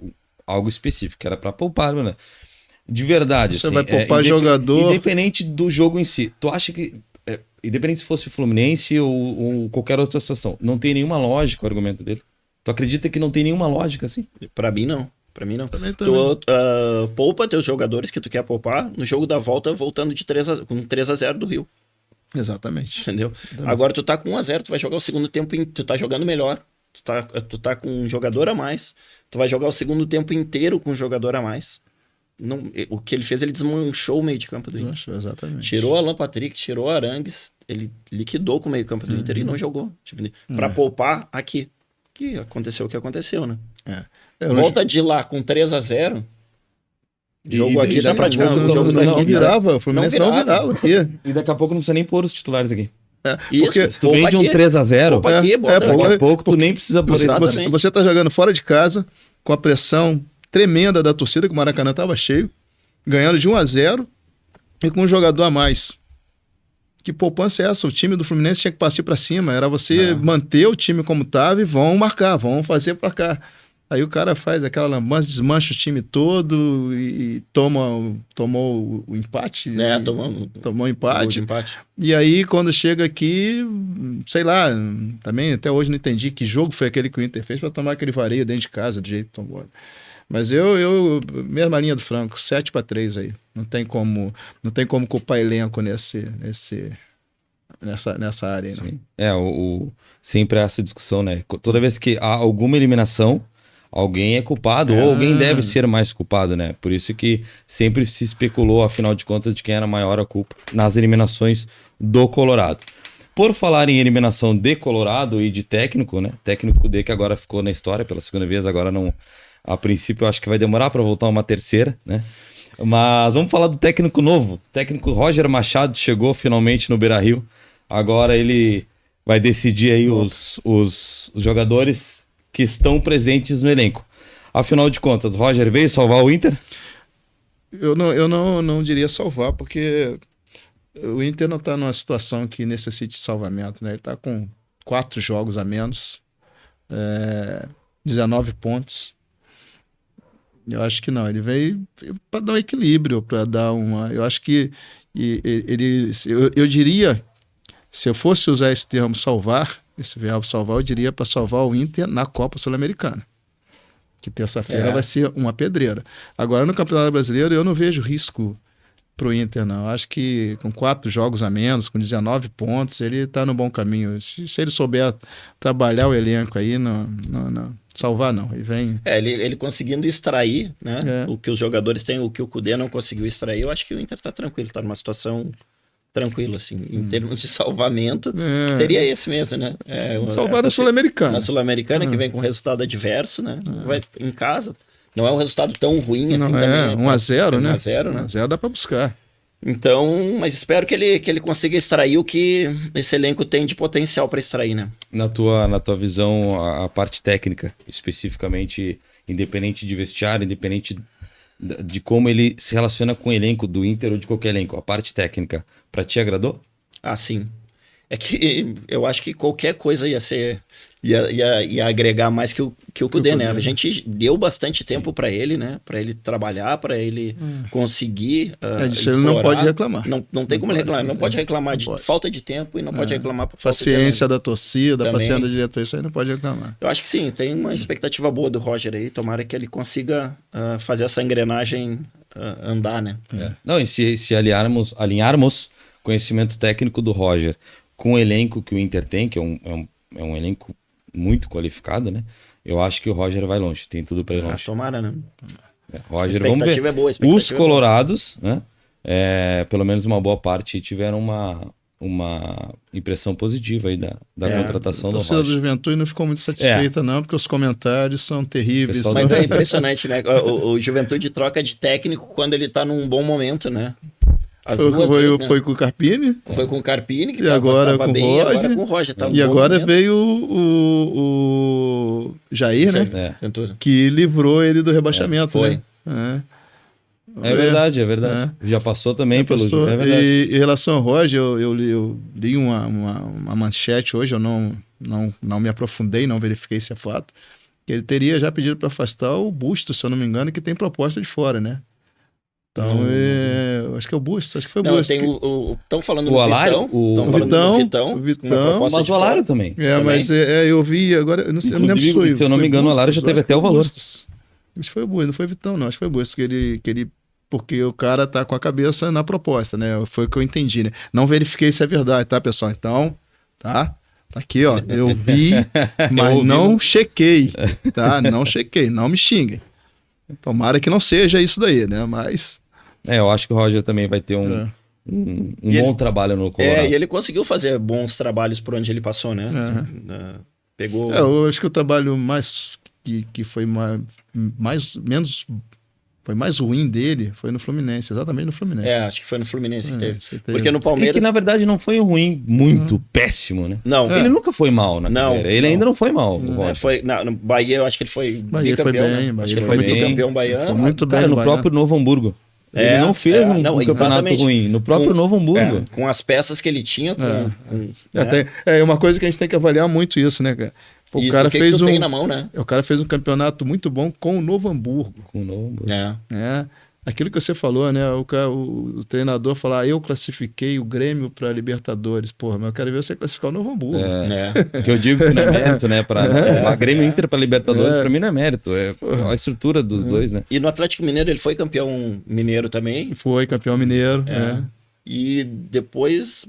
A: algo específico, que era para poupar, né? De verdade.
C: Você vai poupar jogador...
A: Independente do jogo em si. Tu acha que... independente se fosse Fluminense ou qualquer outra situação, não tem nenhuma lógica o argumento dele? Tu acredita que não tem nenhuma lógica, assim?
B: Pra mim, não. Pra mim, não.
C: Também.
B: Tu poupa teus jogadores que tu quer poupar no jogo da volta, voltando com 3-0 do Rio.
C: Exatamente.
B: Entendeu? Agora tu tá com 1-0, tu vai jogar o segundo tempo, tu tá jogando melhor. Tu tá com um jogador a mais. Tu vai jogar o segundo tempo inteiro com um jogador a mais. Não, o que ele fez, ele desmanchou o meio de campo do Inter.
C: Exatamente.
B: Tirou Alan Patrick, tirou Arangues, ele liquidou com o meio campo do Inter e não jogou. Pra poupar aqui. Que aconteceu o que aconteceu, né? Volta de lá com 3-0. Jogo aqui tá praticamente um jogo daqui.
C: Não virava, o Fluminense não virava aqui.
A: E daqui a pouco não precisa nem pôr os titulares aqui.
B: Isso,
A: porque se tu vem de um 3-0, daqui a pouco tu nem precisa pôr.
C: Você tá jogando fora de casa, com a pressão tremenda da torcida, que o Maracanã tava cheio, ganhando de 1-0 e com um jogador a mais. Que poupança é essa? O time do Fluminense tinha que partir para cima. Era você manter o time como estava e vão marcar, vão fazer para cá. Aí o cara faz aquela lambança, desmancha o time todo e tomou o empate. Tomou o empate. E aí, quando chega aqui, sei lá, também até hoje não entendi que jogo foi aquele que o Inter fez para tomar aquele vareio dentro de casa, do jeito que tomou. Mas eu mesma linha do Franco, 7-3 aí. Não tem como culpar elenco nessa área.
A: Sim. Sempre essa discussão, né? Toda vez que há alguma eliminação, alguém é culpado ou alguém deve ser mais culpado, né? Por isso que sempre se especulou, afinal de contas, de quem era maior a culpa nas eliminações do Colorado. Por falar em eliminação de Colorado e de técnico, né? Técnico D que agora ficou na história pela segunda vez, agora não... A princípio, eu acho que vai demorar para voltar uma terceira, né? Mas vamos falar do técnico novo. O técnico Roger Machado chegou finalmente no Beira-Rio. Agora ele vai decidir aí os jogadores que estão presentes no elenco. Afinal de contas, Roger veio salvar o Inter?
C: Eu não diria salvar, porque o Inter não está numa situação que necessite de salvamento, né? Ele está com 4 jogos a menos, 19 pontos. Eu acho que não, ele veio para dar um equilíbrio, para dar uma... Eu acho que eu diria, se eu fosse usar esse termo salvar, esse verbo salvar, eu diria para salvar o Inter na Copa Sul-Americana, que terça-feira vai ser uma pedreira. Agora, no Campeonato Brasileiro, eu não vejo risco pro Inter, não. Acho que com 4 jogos a menos, com 19 pontos, ele tá no bom caminho. Se ele souber trabalhar o elenco aí, não salvar não. Ele vem...
B: ele conseguindo extrair, né?
C: É.
B: O que os jogadores têm, o que o Kudê não conseguiu extrair, eu acho que o Inter tá tranquilo, tá numa situação tranquila, assim. Em termos de salvamento, seria esse mesmo, né?
C: Salvar a Sul-Americana.
B: Na Sul-Americana, que vem com resultado adverso, né? Vai em casa. Não é um resultado tão ruim assim
C: Não
B: também.
C: é, 1-0, né?
B: 1-0, né?
C: 1-0 dá pra buscar.
B: Então, mas espero que ele consiga extrair o que esse elenco tem de potencial para extrair, né?
A: Na tua visão, a parte técnica, especificamente, independente de vestiário, independente de como ele se relaciona com o elenco do Inter ou de qualquer elenco, a parte técnica, pra ti agradou?
B: Ah, sim. É que eu acho que qualquer coisa ia agregar mais que o Kudê, né? A gente deu bastante tempo para ele, né? Para ele trabalhar, para ele conseguir
C: Disso ele não pode reclamar.
B: Não tem como ele reclamar. Não pode reclamar de falta de tempo e não pode reclamar por falta de
C: paciência da torcida,
B: Também.
C: paciência da diretoria, isso aí não pode reclamar.
B: Eu acho que sim, tem uma expectativa boa do Roger aí. Tomara que ele consiga fazer essa engrenagem andar, né?
A: Não, e se alinharmos conhecimento técnico do Roger com o elenco que o Inter tem, que é um elenco muito qualificado, né? Eu acho que o Roger vai longe, tem tudo para ir longe.
B: Tomara, né?
A: Roger,
B: A
A: vamos ver.
B: expectativa é boa, a expectativa
A: Os colorados, né? Pelo menos uma boa parte tiveram uma impressão positiva aí da contratação
C: A
A: do
C: torcida do
A: Roger.
C: Juventude não ficou muito satisfeita, não, porque os comentários são terríveis.
A: Pessoal
B: Mas é impressionante, né? O Juventude troca de técnico quando ele tá num bom momento, né? As duas vezes, né?
C: Foi com o Carpini.
B: Foi com o Carpini, que
C: E agora com o
B: bem,
C: Roger.
B: agora com o Roger. Tá
C: E
B: num bom
C: agora
B: momento.
C: veio o Jair, né?
B: Ventura.
C: Que livrou ele do rebaixamento,
B: foi.
C: né?
A: É verdade. Já passou também pelo...
C: Passou.
A: É verdade.
C: E em relação ao Roger, eu li uma manchete hoje, eu não me aprofundei, não verifiquei se é fato, que ele teria já pedido para afastar o Bustos, se eu não me engano, que tem proposta de fora, né? Então, acho que é o Bustos, acho que foi o Bustos.
B: Estão falando
A: O Alário,
B: Estão falando do Vitão. Com uma proposta
A: Mas
B: de
A: o Alário
B: fora.
A: também.
C: Mas eu vi agora, eu não sei, eu não lembro se foi.
A: Se eu não me engano, o Alário já teve até o valor.
C: Bustos. Acho que foi o Bustos, não foi o Vitão, não. Acho que foi o Bustos que ele porque o cara tá com a cabeça na proposta, né? Foi o que eu entendi, né? Não verifiquei se é verdade, tá, pessoal? Então, tá? Aqui, ó, eu vi, mas não chequei, tá? Não chequei, não me xinguem. Tomara que não seja isso daí, né? Mas...
A: eu acho que o Roger também vai ter um bom trabalho no Colorado.
B: E ele conseguiu fazer bons trabalhos por onde ele passou, né? Pegou...
C: eu acho que o trabalho que foi foi mais ruim dele foi no Fluminense, exatamente no Fluminense.
B: Acho que foi no Fluminense que teve.
C: teve.
B: Porque no
A: E
B: Palmeiras...
A: que na verdade não foi ruim, muito péssimo, né?
B: Não.
A: Ele nunca foi mal na
B: Não,
A: carreira. Ele ainda não foi mal. o Roger.
B: No Bahia, eu acho que ele foi
C: Bahia foi
B: bicampeão,
C: bem,
B: né?
C: Bahia
B: Acho que ele
C: foi
B: foi
A: bem.
B: bicampeão baiano.
C: Foi muito
A: Cara,
C: bem
A: no
C: Bahia.
A: próprio Novo Hamburgo. Ele não fez um campeonato
B: exatamente.
A: ruim. No próprio Novo Hamburgo.
B: Com as peças que ele tinha.
C: É uma coisa que a gente tem que avaliar muito isso, né, cara? O
B: E
C: cara
B: o que
C: fez
B: que tu
C: um
B: tem na mão, né?
C: O cara fez um campeonato muito bom com o Novo Hamburgo.
A: Com o Novo Hamburgo.
C: É. Aquilo que você falou, né? O treinador falar, eu classifiquei o Grêmio para Libertadores. Porra, mas eu quero ver você classificar o Novo Hamburgo.
A: Que eu digo que não é mérito, né? A Grêmio Inter para Libertadores, pra mim não é mérito. É a estrutura dos dois, né?
B: E no Atlético Mineiro ele foi campeão mineiro também.
C: Foi campeão mineiro.
B: E depois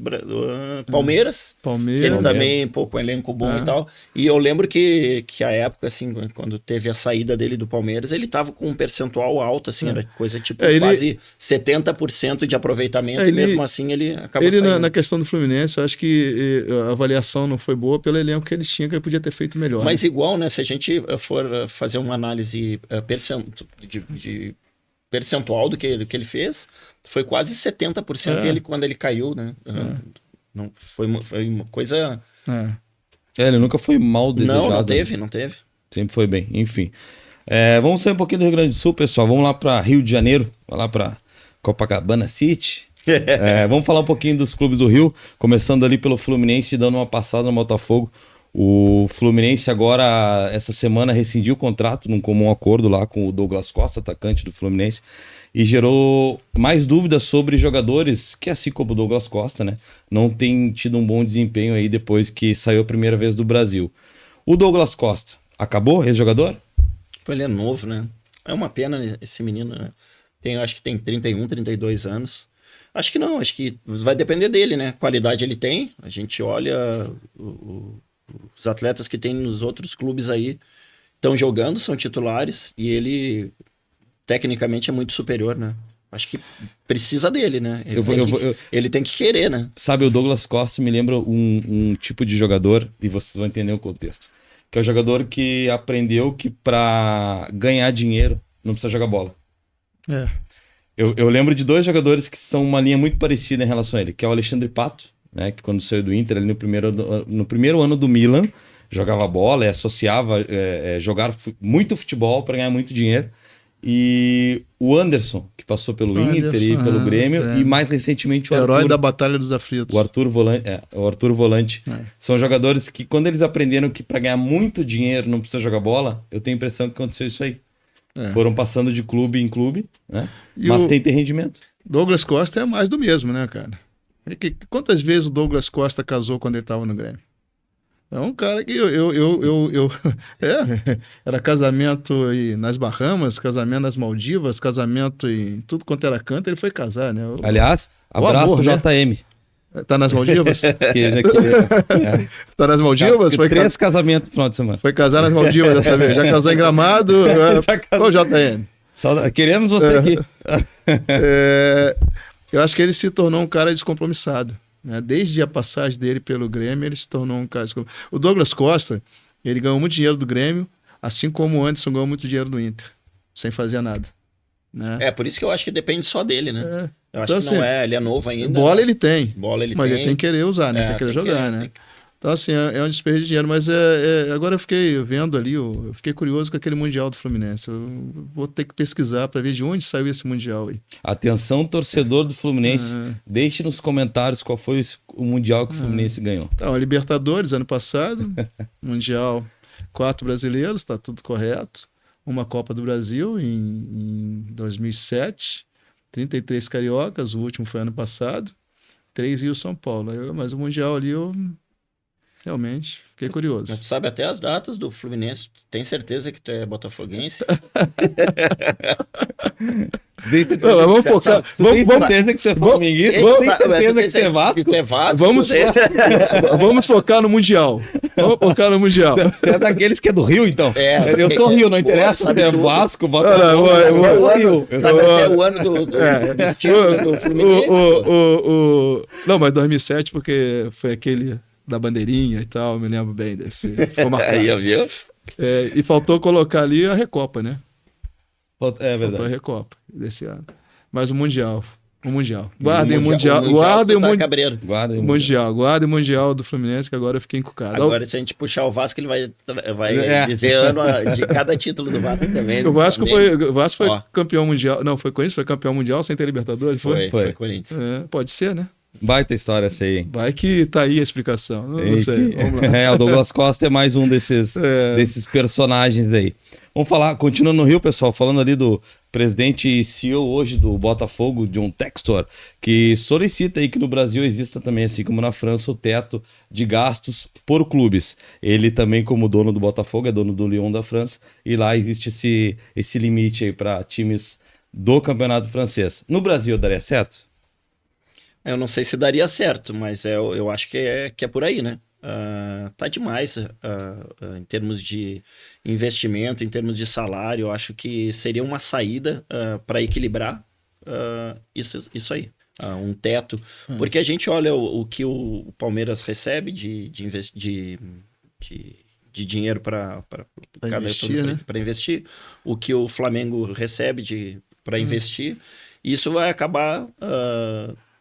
B: Palmeiras. Que ele também, com um elenco bom e tal. E eu lembro que a época, assim, quando teve a saída dele do Palmeiras, ele tava com um percentual alto, assim, era coisa tipo quase 70% de aproveitamento, e mesmo assim ele acabou saindo.
C: Na questão do Fluminense, eu acho que a avaliação não foi boa pelo elenco que ele tinha, que ele podia ter feito melhor.
B: Mas igual, né, se a gente for fazer uma análise de percentual do que ele fez, foi quase 70% ele quando ele caiu, né? Não, foi uma coisa...
A: Ele nunca foi mal desejado.
B: Não teve.
A: Sempre foi bem, enfim. Vamos sair um pouquinho do Rio Grande do Sul, pessoal. Vamos lá para Rio de Janeiro, vai lá para Copacabana City. Vamos falar um pouquinho dos clubes do Rio, começando ali pelo Fluminense, dando uma passada no Botafogo. O Fluminense agora, essa semana, rescindiu o contrato num comum acordo lá com o Douglas Costa, atacante do Fluminense, e gerou mais dúvidas sobre jogadores que, assim como o Douglas Costa, né, não tem tido um bom desempenho aí depois que saiu a primeira vez do Brasil. O Douglas Costa, acabou esse jogador?
B: Ele é novo, né? É uma pena esse menino, né? Acho que tem 31, 32 anos. Acho que não, acho que vai depender dele, né? Qualidade ele tem, a gente olha os atletas que tem nos outros clubes aí estão jogando, são titulares, e ele tecnicamente é muito superior, né? Acho que precisa dele, né? Ele tem que querer, né?
A: Sabe, o Douglas Costa me lembra um tipo de jogador, e vocês vão entender o contexto, que é o jogador que aprendeu que para ganhar dinheiro não precisa jogar bola.
C: É.
A: Eu lembro de dois jogadores que são uma linha muito parecida em relação a ele, que é o Alexandre Pato, né, que quando saiu do Inter, ali no primeiro ano do Milan, jogava bola e associava jogar muito futebol para ganhar muito dinheiro. E o Anderson, que passou pelo Inter e pelo Grêmio, e mais recentemente o
C: herói
A: Arthur,
C: da Batalha dos Aflitos.
A: o Arthur Volante. São jogadores que, quando eles aprenderam que para ganhar muito dinheiro não precisa jogar bola, eu tenho a impressão que aconteceu isso aí. Foram passando de clube em clube, né? Mas tem que ter rendimento.
C: Douglas Costa é mais do mesmo, né, cara? Quantas vezes o Douglas Costa casou quando ele estava no Grêmio? É um cara que era casamento nas Bahamas, casamento nas Maldivas, casamento em tudo quanto era canto, ele foi casar, né?
A: Aliás, abraço
C: amor,
A: JM.
C: Né? Tá nas Maldivas? Tá nas Maldivas?
A: Foi 3 casamentos no final de semana.
C: Foi casar nas Maldivas dessa vez. Já casou em Gramado. Ô, JM.
A: Queremos você aqui.
C: Eu acho que ele se tornou um cara descompromissado. Né? Desde a passagem dele pelo Grêmio, ele se tornou um cara descompromissado. O Douglas Costa, ele ganhou muito dinheiro do Grêmio, assim como o Anderson ganhou muito dinheiro do Inter, sem fazer nada. Né?
B: Por isso que eu acho que depende só dele, né? Eu acho
C: então,
B: que não ele é novo ainda.
C: Bola ele tem.
B: Mas
C: ele tem que querer usar, né? Tem que querer jogar, né? Então, assim, é um desperdício de dinheiro. Mas agora eu fiquei vendo ali, eu fiquei curioso com aquele Mundial do Fluminense. Eu vou ter que pesquisar para ver de onde saiu esse Mundial aí.
A: Atenção, torcedor do Fluminense. Deixe nos comentários qual foi o Mundial que o Fluminense ganhou.
C: Então, a Libertadores, ano passado. Mundial, 4 brasileiros, tá tudo correto. Uma Copa do Brasil em 2007. 33 cariocas, o último foi ano passado. 3 Rio São Paulo. Mas o Mundial ali eu realmente fiquei curioso.
B: Mas tu sabe até as datas do Fluminense. Tem certeza que tu é botafoguense?
C: Vamos focar.
A: Tem certeza que você é flamenguista? Tem certeza que você é Vasco?
B: Que tu é Vasco?
C: Vamos focar no Mundial. Vamos focar no Mundial.
A: Você é daqueles que é do Rio, então? Eu sou Rio, não interessa se é Vasco, Botafogo.
B: Sabe até o ano do título do Fluminense?
C: Não, mas 2007, porque foi aquele da bandeirinha e tal, me lembro bem desse. Ficou marcado.
B: Aí, viu?
C: E faltou colocar ali a Recopa, né?
A: É verdade.
C: Faltou a Recopa desse ano. Mas o Mundial. Guardem o Mundial. Guardem o Mundial do Fluminense, que agora eu fiquei encucado.
B: Agora, se a gente puxar o Vasco, ele vai dizer ano de cada título do Vasco também.
C: O Vasco foi campeão mundial. Não, foi Corinthians, foi campeão mundial sem ter Libertadores?
B: Foi Corinthians.
C: Pode ser, né?
A: Baita história essa aí, hein?
C: Vai que tá aí a explicação. Não sei. Vamos lá.
A: O Douglas Costa é mais um desses personagens aí. Vamos falar, continuando no Rio, pessoal, falando ali do presidente e CEO hoje do Botafogo, John Textor, que solicita aí que no Brasil exista também, assim como na França, o teto de gastos por clubes. Ele também, como dono do Botafogo, é dono do Lyon da França, e lá existe esse limite aí para times do campeonato francês. No Brasil daria certo?
B: Eu não sei se daria certo, mas eu acho que é por aí, né? Tá demais em termos de investimento, em termos de salário. Eu acho que seria uma saída para equilibrar isso aí. Um teto. Porque a gente olha o que o Palmeiras recebe de dinheiro para investir, o que o Flamengo recebe para investir. Isso vai acabar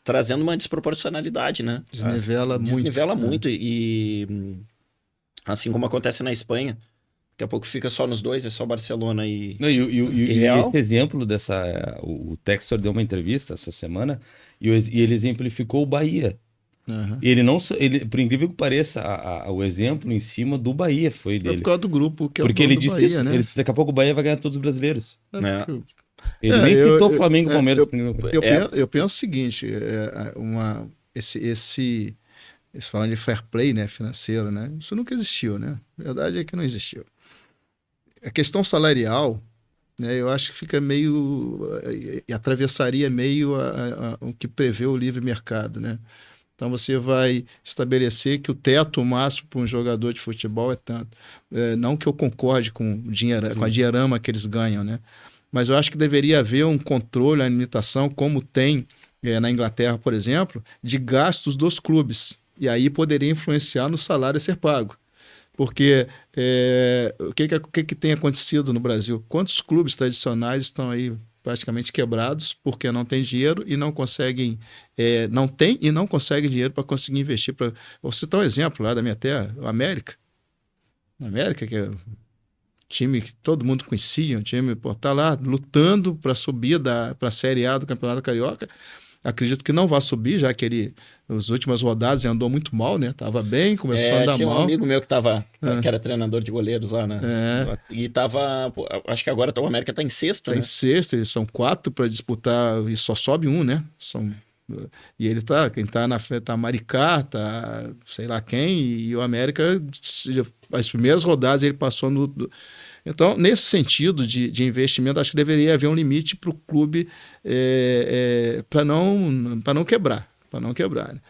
B: trazendo uma desproporcionalidade, né?
C: Desnivela
B: muito. E assim como acontece na Espanha, daqui a pouco fica só nos dois, é só Barcelona e Real.
A: Esse exemplo o Textor deu uma entrevista essa semana e ele exemplificou o Bahia.
C: Uhum.
A: Ele, por incrível que pareça, o exemplo em cima do Bahia foi dele.
C: É por causa do grupo que é
A: porque
C: o dono
A: ele disse
C: Bahia,
A: isso,
C: né?
A: ele disse, daqui a pouco o Bahia vai ganhar todos os brasileiros. Ele
C: nem
A: nem citou o Flamengo e o Palmeiras.
C: Eu penso o seguinte, esse falando de fair play, né, financeiro, né, isso nunca existiu, né? A verdade é que não existiu. A questão salarial, né? Eu acho que fica meio... atravessaria meio o que prevê o livre mercado, né? Então você vai estabelecer que o teto máximo para um jogador de futebol é tanto. Não que eu concorde com a dinheirama que eles ganham, né? Mas eu acho que deveria haver um controle, uma limitação, como tem na Inglaterra, por exemplo, de gastos dos clubes. E aí poderia influenciar no salário a ser pago. Porque o que tem acontecido no Brasil? Quantos clubes tradicionais estão aí praticamente quebrados porque não tem dinheiro e não conseguem, não tem e não conseguem dinheiro para conseguir investir. Vou citar um exemplo lá da minha terra, o América. O América, que é um time que todo mundo conhecia, um time que está lá lutando para subir para a Série A do Campeonato Carioca. Acredito que não vai subir, já que ele, nas últimas rodadas, andou muito mal, né? Tava bem, começou a andar
B: tinha
C: mal.
B: Um amigo meu que era treinador de goleiros lá, né? E tava... acho que agora o América tá em sexto, né?
C: Tá em sexto, eles são 4 para disputar e só sobe um, né? E ele quem tá na frente tá Maricá, tá sei lá quem, e o América, as primeiras rodadas ele passou no... Então, nesse sentido de investimento, acho que deveria haver um limite para o clube para não quebrar. Para não quebrar. Né?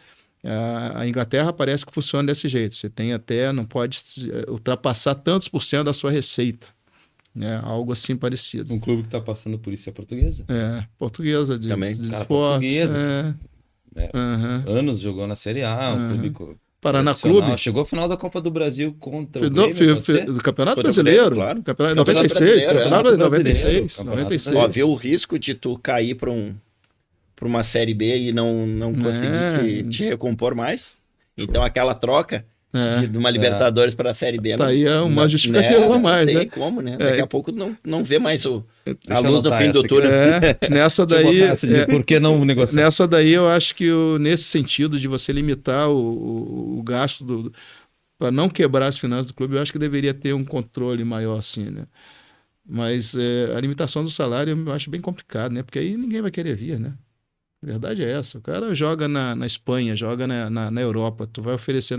C: A Inglaterra parece que funciona desse jeito. Você tem não pode ultrapassar tantos % da sua receita. Né? Algo assim parecido.
A: Um clube que está passando por isso é a Portuguesa.
C: Portuguesa.
B: Também.
A: Portuguesa. Anos jogou na Série A, um clube...
C: Paraná Clube.
A: Chegou à final da Copa do Brasil contra o Grêmio,
C: do Campeonato Brasileiro.
B: Claro.
C: Campeonato 96. Campeonato 96.
B: Ó, vê o risco de tu cair para uma Série B e não conseguir te recompor mais. Então aquela troca de uma Libertadores para a Série B.
C: Tá aí uma justificativa a mais, né?
B: Não tem como, né? Daqui a pouco não vê mais a luz do fim do túnel.
C: Nessa daí...
A: por que não negociar?
C: Nessa daí eu acho que nesse sentido de você limitar o gasto para não quebrar as finanças do clube, eu acho que deveria ter um controle maior assim, né? Mas a limitação do salário eu acho bem complicado, né? Porque aí ninguém vai querer vir, né? A verdade é essa. O cara joga na Espanha, joga na Europa. Tu vai oferecer,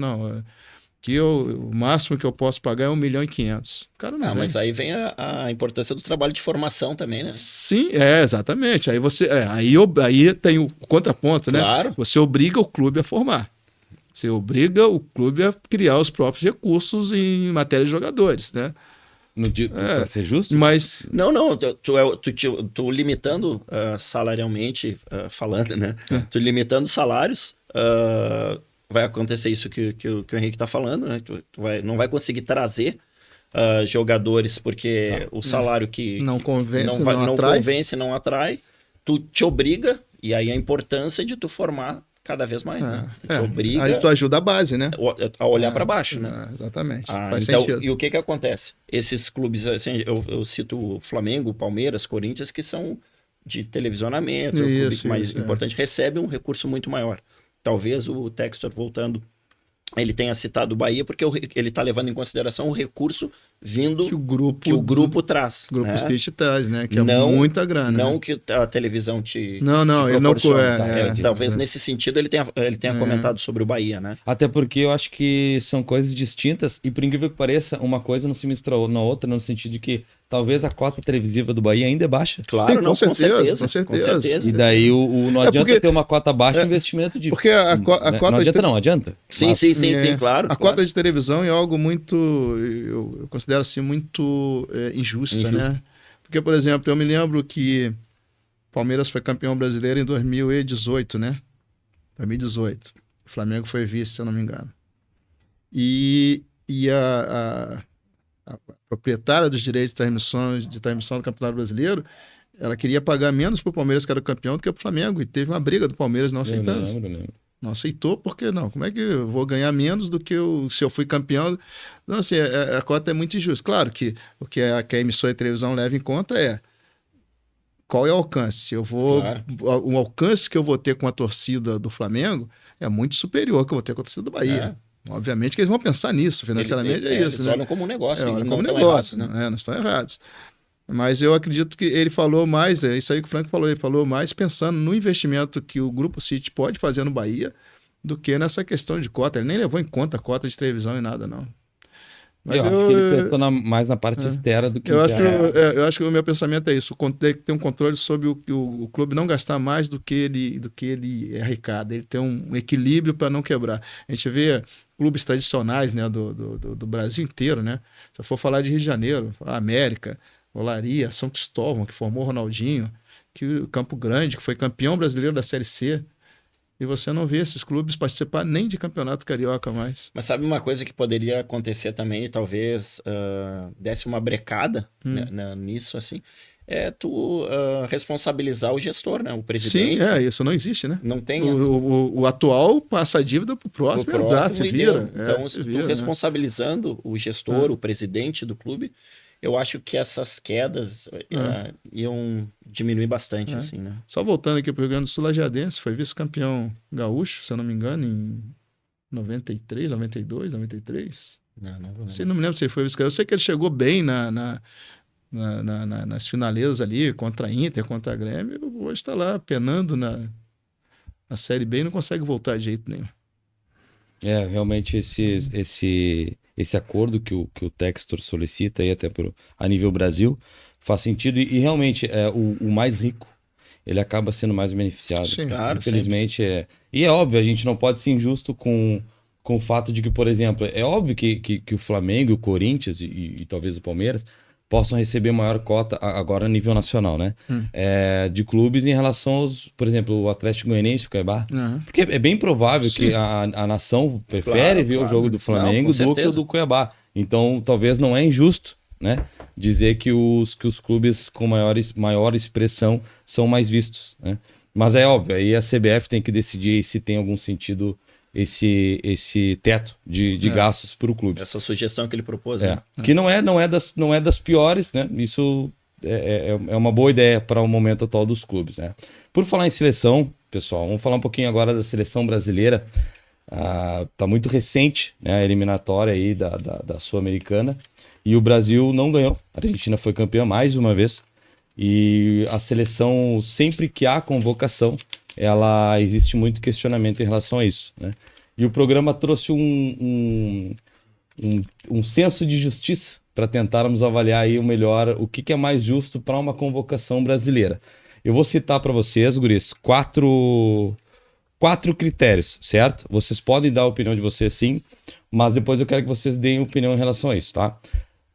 C: que o máximo que eu posso pagar é 1.500.000. O cara não vem.
B: Mas aí vem a importância do trabalho de formação também, né?
C: Sim, exatamente. Aí você, aí tem o contraponto, né?
B: Claro.
C: Você obriga o clube a formar. Você obriga o clube a criar os próprios recursos em matéria de jogadores, né?
A: Para ser justo?
C: Mas...
B: Não, tu limitando salarialmente falando, né? Tu limitando salários, vai acontecer isso que o Henrique está falando, né? Tu não vai conseguir trazer jogadores porque o salário que
C: não convence,
B: não atrai, tu te obriga, e aí a importância de tu formar cada vez mais, né? Te obriga
C: aí tu ajuda a base, né?
B: A olhar para baixo, né?
C: Exatamente.
B: Faz sentido. E o que acontece? Esses clubes, assim, eu cito o Flamengo, Palmeiras, Corinthians, que são de televisionamento, o clube mais importante, recebe um recurso muito maior. Talvez o Textor, voltando, ele tenha citado o Bahia porque ele está levando em consideração o recurso vindo que o grupo traz.
C: Grupo Street traz, né? Que é muita grana.
B: Não que a televisão te
C: ele não
B: talvez nesse sentido ele tenha comentado sobre o Bahia, né?
A: Até porque eu acho que são coisas distintas e, por incrível que pareça, uma coisa não se mistura na outra, no sentido de que talvez a cota televisiva do Bahia ainda é baixa.
B: Claro,
C: com certeza.
A: E daí não adianta ter uma cota baixa de investimento de...
C: Porque a cota...
A: Não adianta.
B: Sim, claro.
C: A cota de televisão é algo muito... Eu considero assim, muito injusta, né? Porque, por exemplo, eu me lembro que o Palmeiras foi campeão brasileiro em 2018, né? 2018. O Flamengo foi vice, se eu não me engano. E a proprietária dos direitos de transmissão do Campeonato Brasileiro, ela queria pagar menos para o Palmeiras, que era campeão, do que para o Flamengo. E teve uma briga do Palmeiras não aceitando.
A: Eu lembro.
C: Não aceitou, por que não? Como é que eu vou ganhar menos do que se eu fui campeão? Não, assim, a cota é muito injusta. Claro que o que a emissora de televisão leva em conta é qual é o alcance. O alcance que eu vou ter com a torcida do Flamengo é muito superior ao que eu vou ter com a torcida do Bahia. Obviamente que eles vão pensar nisso, financeiramente é isso.
B: Eles olham como um negócio,
C: olham
B: não
C: como
B: estão
C: negócio,
B: errados, né?
C: Não estão errados. Mas eu acredito que ele falou mais, isso aí que o Franco falou, ele falou mais pensando no investimento que o Grupo City pode fazer no Bahia do que nessa questão de cota. Ele nem levou em conta a cota de televisão e nada, não. Mas
A: eu acho que ele pensou mais na parte externa do que
C: eu acho que o meu pensamento é isso. Tem que ter um controle sobre o clube não gastar mais do que ele arrecada. Ele tem um equilíbrio para não quebrar. A gente vê clubes tradicionais, né, do Brasil inteiro, né? Se eu for falar de Rio de Janeiro, a América, Olaria, São Cristóvão, que formou o Ronaldinho, que o Campo Grande, que foi campeão brasileiro da Série C. E você não vê esses clubes participar nem de campeonato carioca mais.
B: Mas sabe uma coisa que poderia acontecer também, e talvez desse uma brecada nisso, assim, é tu responsabilizar o gestor, né? O presidente.
C: Sim, isso não existe, né?
B: Não tem.
C: O atual passa a dívida pro próximo, se vira.
B: Então, se tu responsabilizando o gestor, o presidente do clube, eu acho que essas quedas iam diminuir bastante, assim, né?
C: Só voltando aqui para o Rio Grande do Sul, Lajadense foi vice-campeão gaúcho, se eu não me engano, em 93, 92, 93.
B: Não lembro.
C: Não me lembro se ele foi vice-campeão. Eu sei que ele chegou bem nas finalezas ali, contra a Inter, contra a Grêmio. Hoje está lá penando na Série B e não consegue voltar de jeito nenhum.
A: Realmente esse acordo que o Textor solicita aí até a nível Brasil faz sentido e realmente o mais rico ele acaba sendo mais beneficiado.
C: Sim,
B: claro,
A: infelizmente e é óbvio, a gente não pode ser injusto com o fato de que, por exemplo, é óbvio que o Flamengo, o Corinthians e talvez o Palmeiras possam receber maior cota agora a nível nacional, né? De clubes em relação aos, por exemplo, o Atlético Goianiense, o Cuiabá. Porque é bem provável que a nação prefere ver o jogo do Flamengo do que o do Cuiabá. Então, talvez não é injusto, né? Dizer que os clubes com maior expressão são mais vistos, né? Mas é óbvio, aí a CBF tem que decidir se tem algum sentido esse teto de gastos para o clube.
B: Essa sugestão que ele propôs, né?
A: Que não é das piores, né? Isso é uma boa ideia para o momento atual dos clubes, né? Por falar em seleção, pessoal, vamos falar um pouquinho agora da seleção brasileira. Tá muito recente, né, a eliminatória aí da Sul-Americana e o Brasil não ganhou. A Argentina foi campeã mais uma vez e a seleção, sempre que há convocação, existe muito questionamento em relação a isso, né? E o programa trouxe um senso de justiça para tentarmos avaliar aí o que é mais justo para uma convocação brasileira. Eu vou citar para vocês, guris, quatro critérios, certo? Vocês podem dar a opinião de vocês sim, mas depois eu quero que vocês deem opinião em relação a isso, tá?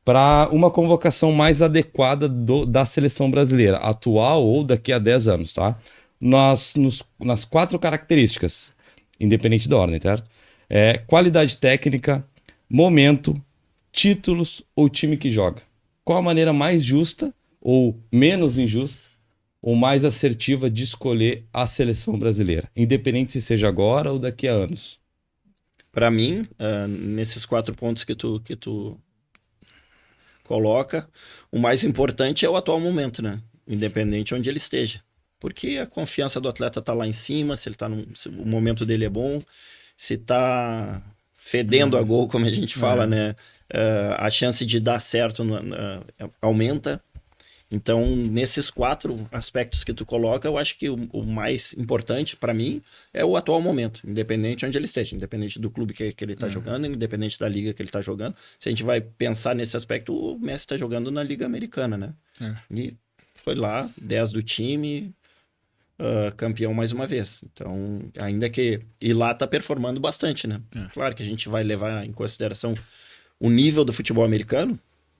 A: Para uma convocação mais adequada da seleção brasileira, atual ou daqui a 10 anos, tá? Nas 4 características, independente da ordem, certo? Qualidade técnica, momento, títulos ou time que joga. Qual a maneira mais justa ou menos injusta ou mais assertiva de escolher a seleção brasileira, independente se seja agora ou daqui a anos?
B: Para mim, nesses 4 pontos que tu coloca, o mais importante é o atual momento, né? Independente onde ele esteja. Porque a confiança do atleta está lá em cima, se o momento dele é bom, se está fedendo a gol, como a gente fala, né? A chance de dar certo aumenta. Então, nesses 4 aspectos que tu coloca, eu acho que o mais importante para mim é o atual momento, independente onde ele esteja, independente do clube que ele está jogando, independente da liga que ele está jogando. Se a gente vai pensar nesse aspecto, o Messi está jogando na Liga Americana, né? E foi lá, 10 do time, campeão mais uma vez. Então, ainda que... E lá tá performando bastante, né? Claro que a gente vai levar em consideração o nível do futebol americano,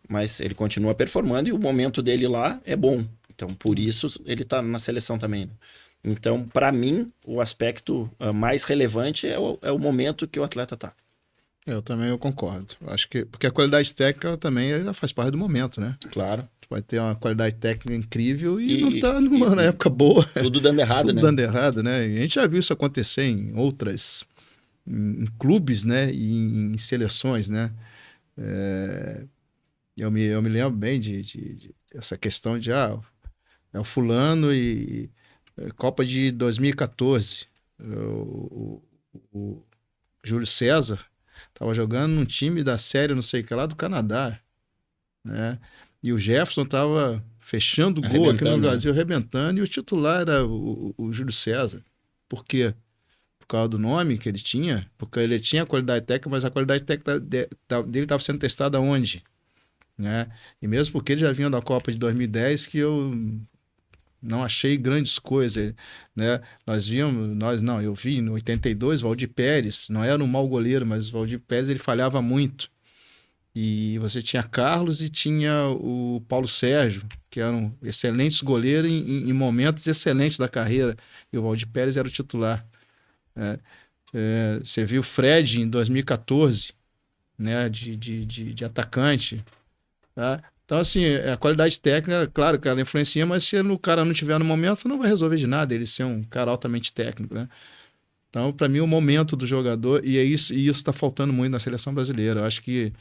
B: mas ele continua performando e o momento dele lá é bom. Então, por isso, ele tá na seleção também, né? Então, para mim, o aspecto mais relevante é o momento que o atleta tá.
C: Eu concordo. Acho que... Porque a qualidade técnica também ela faz parte do momento, né?
B: Claro.
C: Vai ter uma qualidade técnica incrível e não tá na época boa.
B: Tudo dando errado,
C: tudo
B: né?
C: dando errado, né? E a gente já viu isso acontecer em clubes, né? E em seleções, né? Eu me lembro bem de essa questão de o fulano e Copa de 2014. O Júlio César estava jogando num time da série não sei o que lá do Canadá, né? E o Jefferson estava fechando o gol aqui no Brasil, arrebentando, e o titular era o Júlio César. Por quê? Por causa do nome que ele tinha, porque ele tinha a qualidade técnica, mas a qualidade técnica dele estava sendo testada onde? Né? E mesmo porque ele já vinha da Copa de 2010, que eu não achei grandes coisas, né? Eu vi no 82, Valdir Pérez, não era um mau goleiro, mas o Valdir Pérez ele falhava muito. E você tinha Carlos e tinha o Paulo Sérgio, que eram excelentes goleiros em momentos excelentes da carreira, e o Valdir Pérez era o titular. Você viu o Fred em 2014, né? de atacante. Tá? Então, assim, a qualidade técnica, claro que ela influencia, mas se o cara não tiver no momento, não vai resolver de nada ele ser um cara altamente técnico, né? Então, para mim, o momento do jogador, e isso está faltando muito na seleção brasileira. Eu acho que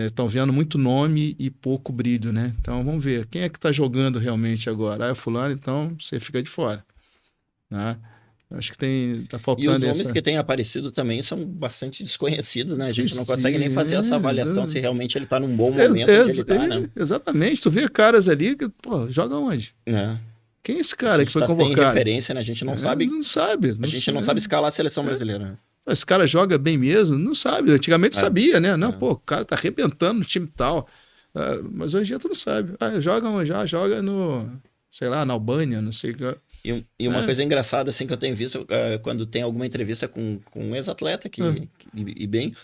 C: estão vendo muito nome e pouco brilho, né? Então, vamos ver. Quem é que está jogando realmente agora? É fulano, então você fica de fora. Né? Acho que tá faltando.
B: E os nomes que têm aparecido também são bastante desconhecidos, né? A gente não consegue nem fazer essa avaliação se realmente ele está num bom momento que ele tá, né?
C: Exatamente. Tu vê caras ali que, pô, joga onde? Quem é esse cara que foi convocado?
B: Sem referência, né? A gente não sabe.
C: Não sabe.
B: A gente não sabe escalar a seleção brasileira, né?
C: Esse cara joga bem mesmo? Não sabe. Antigamente sabia, né? Não, pô, o cara tá arrebentando no time tal. Mas hoje em dia tu não sabe. Joga onde? Joga no, sei lá, na Albânia, não sei o que.
B: E uma coisa engraçada, assim, que eu tenho visto quando tem alguma entrevista com um ex-atleta e bem,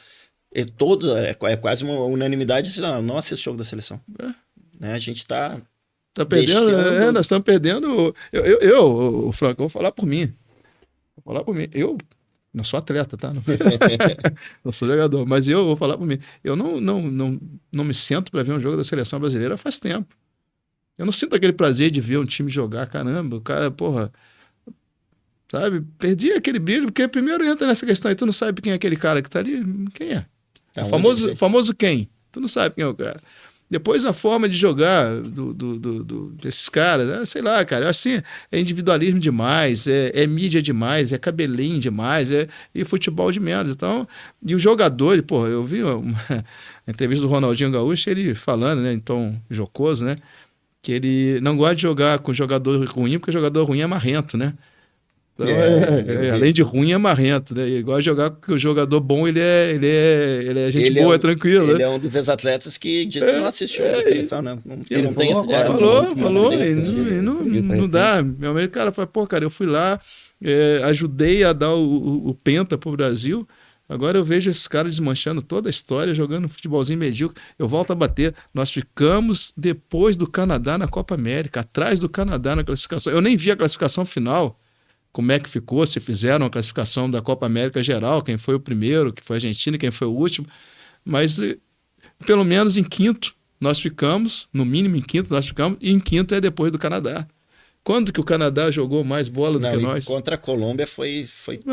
B: todos, é quase uma unanimidade, assim, não assiste o jogo da seleção. Né? A gente tá
C: perdendo, nós estamos perdendo. Eu, Franco, eu vou falar por mim. Eu não sou atleta, tá? Não sou jogador, mas eu vou falar por mim. Eu não me sento para ver um jogo da seleção brasileira faz tempo. Eu não sinto aquele prazer de ver um time jogar, caramba, o cara, porra, sabe? Perdi aquele brilho, porque primeiro entra nessa questão e tu não sabe quem é aquele cara que tá ali. Quem é? O famoso quem? Tu não sabe quem é o cara. Depois a forma de jogar desses caras, sei lá, cara, eu acho assim, é individualismo demais, é mídia demais, é cabelinho demais, e futebol de menos. Então, e o jogador, porra, eu vi uma entrevista do Ronaldinho Gaúcho, ele falando, né, em tom jocoso, né, que ele não gosta de jogar com jogador ruim, porque jogador ruim é marrento, né? Então, além de ruim, é marrento, né? Ele gosta de jogar porque o jogador bom, ele é gente boa, é tranquilo.
B: Ele
C: né?
B: é um dos ex-atletas que diz que não assistiu a seleção, né?
C: Ele não tem esse falou, não dá. Meu amigo, cara, fala, pô, cara, eu fui lá, ajudei a dar o Penta pro Brasil. Agora eu vejo esses caras desmanchando toda a história, jogando futebolzinho medíocre. Eu volto a bater. Nós ficamos depois do Canadá na Copa América, atrás do Canadá na classificação. Eu nem vi a classificação final, como é que ficou, se fizeram a classificação da Copa América geral, quem foi o primeiro, que foi a Argentina, quem foi o último. Mas, pelo menos em quinto, nós ficamos, no mínimo em quinto nós ficamos, e em quinto é depois do Canadá. Quando que o Canadá jogou mais bola do que nós?
B: Contra a Colômbia foi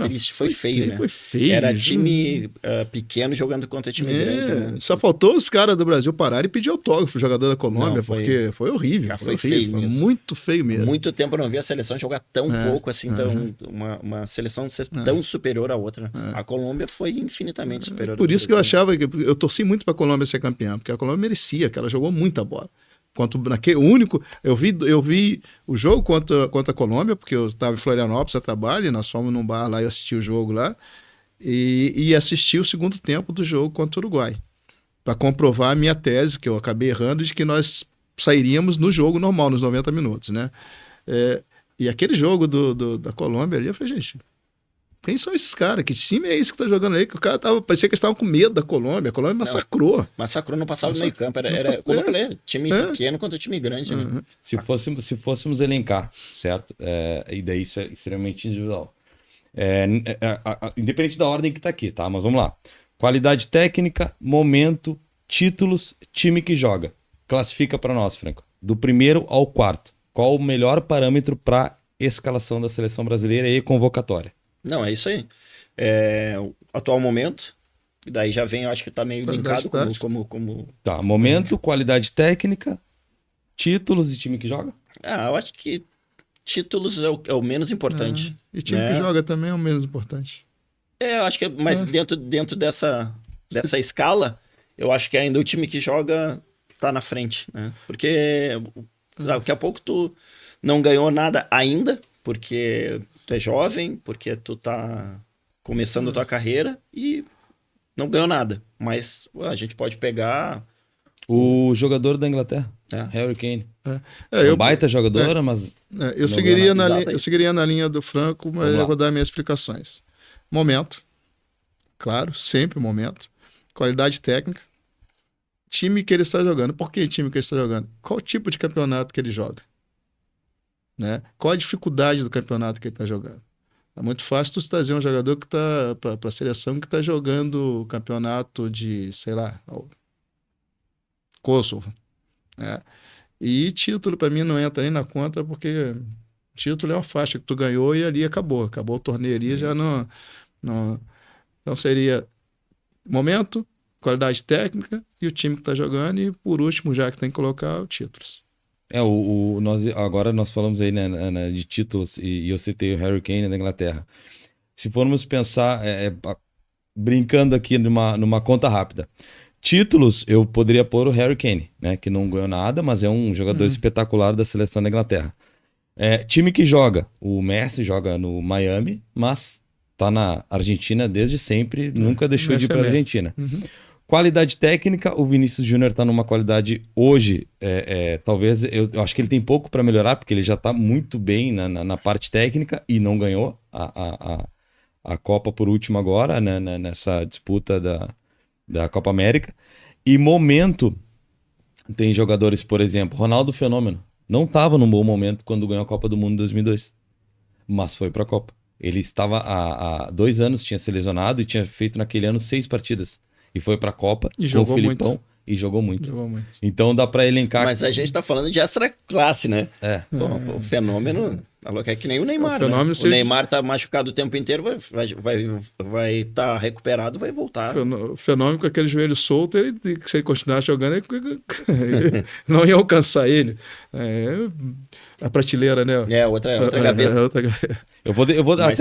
B: triste, foi feio, né?
C: Foi feio.
B: Era time pequeno jogando contra time grande. Né?
C: Só faltou os caras do Brasil pararem e pedir autógrafo pro jogador da Colômbia, porque foi horrível.
B: Cara,
C: foi
B: horrível,
C: feio mesmo. Muito feio mesmo.
B: Muito tempo eu não vi a seleção jogar tão pouco, assim, uma seleção ser tão superior à outra. A Colômbia foi infinitamente superior.
C: Por isso que eu achava que eu torci muito pra Colômbia ser campeã, porque a Colômbia merecia, que ela jogou muita bola. Eu vi o jogo contra a Colômbia, porque eu estava em Florianópolis a trabalho, e nós fomos num bar lá e eu assisti o jogo lá, e assisti o segundo tempo do jogo contra o Uruguai, para comprovar a minha tese, que eu acabei errando, de que nós sairíamos no jogo normal, nos 90 minutos, né? E aquele jogo da Colômbia ali, eu falei, gente, quem são esses caras? Que time é esse que tá jogando aí? Que o cara parecia que eles estavam com medo da Colômbia. A Colômbia massacrou.
B: Massacrou, não passava do meio campo. Como eu falei, time pequeno contra time grande. Né?
A: Se fôssemos elencar, certo? E daí isso é extremamente individual. Independente da ordem que tá aqui, tá? Mas vamos lá. Qualidade técnica, momento, títulos, time que joga. Classifica para nós, Franco. Do primeiro ao quarto. Qual o melhor parâmetro para escalação da seleção brasileira e convocatória?
B: Não, é isso aí. O atual momento, e daí já vem, eu acho que tá meio linkado como...
A: Tá, momento, qualidade técnica, títulos e time que joga?
B: Eu acho que títulos é o menos importante.
C: E time que joga também é o menos importante.
B: Eu acho que mas dentro dessa escala, eu acho que ainda o time que joga tá na frente, né? Porque daqui a pouco tu não ganhou nada ainda, porque tu é jovem, porque tu tá começando a tua carreira e não ganhou nada. Mas a gente pode pegar...
A: O jogador da Inglaterra, Harry Kane. Um baita jogadora, mas...
C: eu seguiria na linha do Franco, mas eu vou dar minhas explicações. Momento, claro, sempre momento. Qualidade técnica. Time que ele está jogando. Por que time que ele está jogando? Qual tipo de campeonato que ele joga? Né? Qual a dificuldade do campeonato que ele está jogando? É muito fácil tu trazer um jogador que está para a seleção que está jogando o campeonato de, sei lá, Kosovo. Né? E título para mim não entra nem na conta, porque título é uma faixa que tu ganhou e ali acabou o torneio ali, já não... Então seria momento, qualidade técnica e o time que está jogando, e por último, já que tem que colocar, os títulos.
A: Agora nós falamos aí, né, de títulos, e eu citei o Harry Kane da Inglaterra. Se formos pensar, brincando aqui numa conta rápida, títulos, eu poderia pôr o Harry Kane, né, que não ganhou nada, mas é um jogador espetacular da seleção da Inglaterra. Time que joga, o Messi joga no Miami, mas tá na Argentina desde sempre, nunca deixou de ir para a Argentina. Qualidade técnica, o Vinícius Júnior está numa qualidade hoje, talvez, eu acho que ele tem pouco para melhorar, porque ele já está muito bem na parte técnica e não ganhou a Copa por último agora, né, nessa disputa da Copa América. E momento, tem jogadores, por exemplo, Ronaldo Fenômeno, não estava num bom momento quando ganhou a Copa do Mundo em 2002, mas foi para a Copa. Ele estava há 2 anos, tinha se lesionado e tinha feito naquele ano 6 partidas. E foi pra Copa
C: e com o Filipão
A: muito. E jogou muito. Então dá pra elencar...
B: Mas a gente tá falando de extra classe, né? Pô, o Fenômeno... É que nem o Neymar, né? O Neymar tá machucado o tempo inteiro, vai tá recuperado, vai voltar.
C: O Fenômeno com aquele joelho solto, se ele continuar jogando, não ia alcançar ele. A prateleira, né?
B: Outra gaveta.
A: Eu vou
B: mas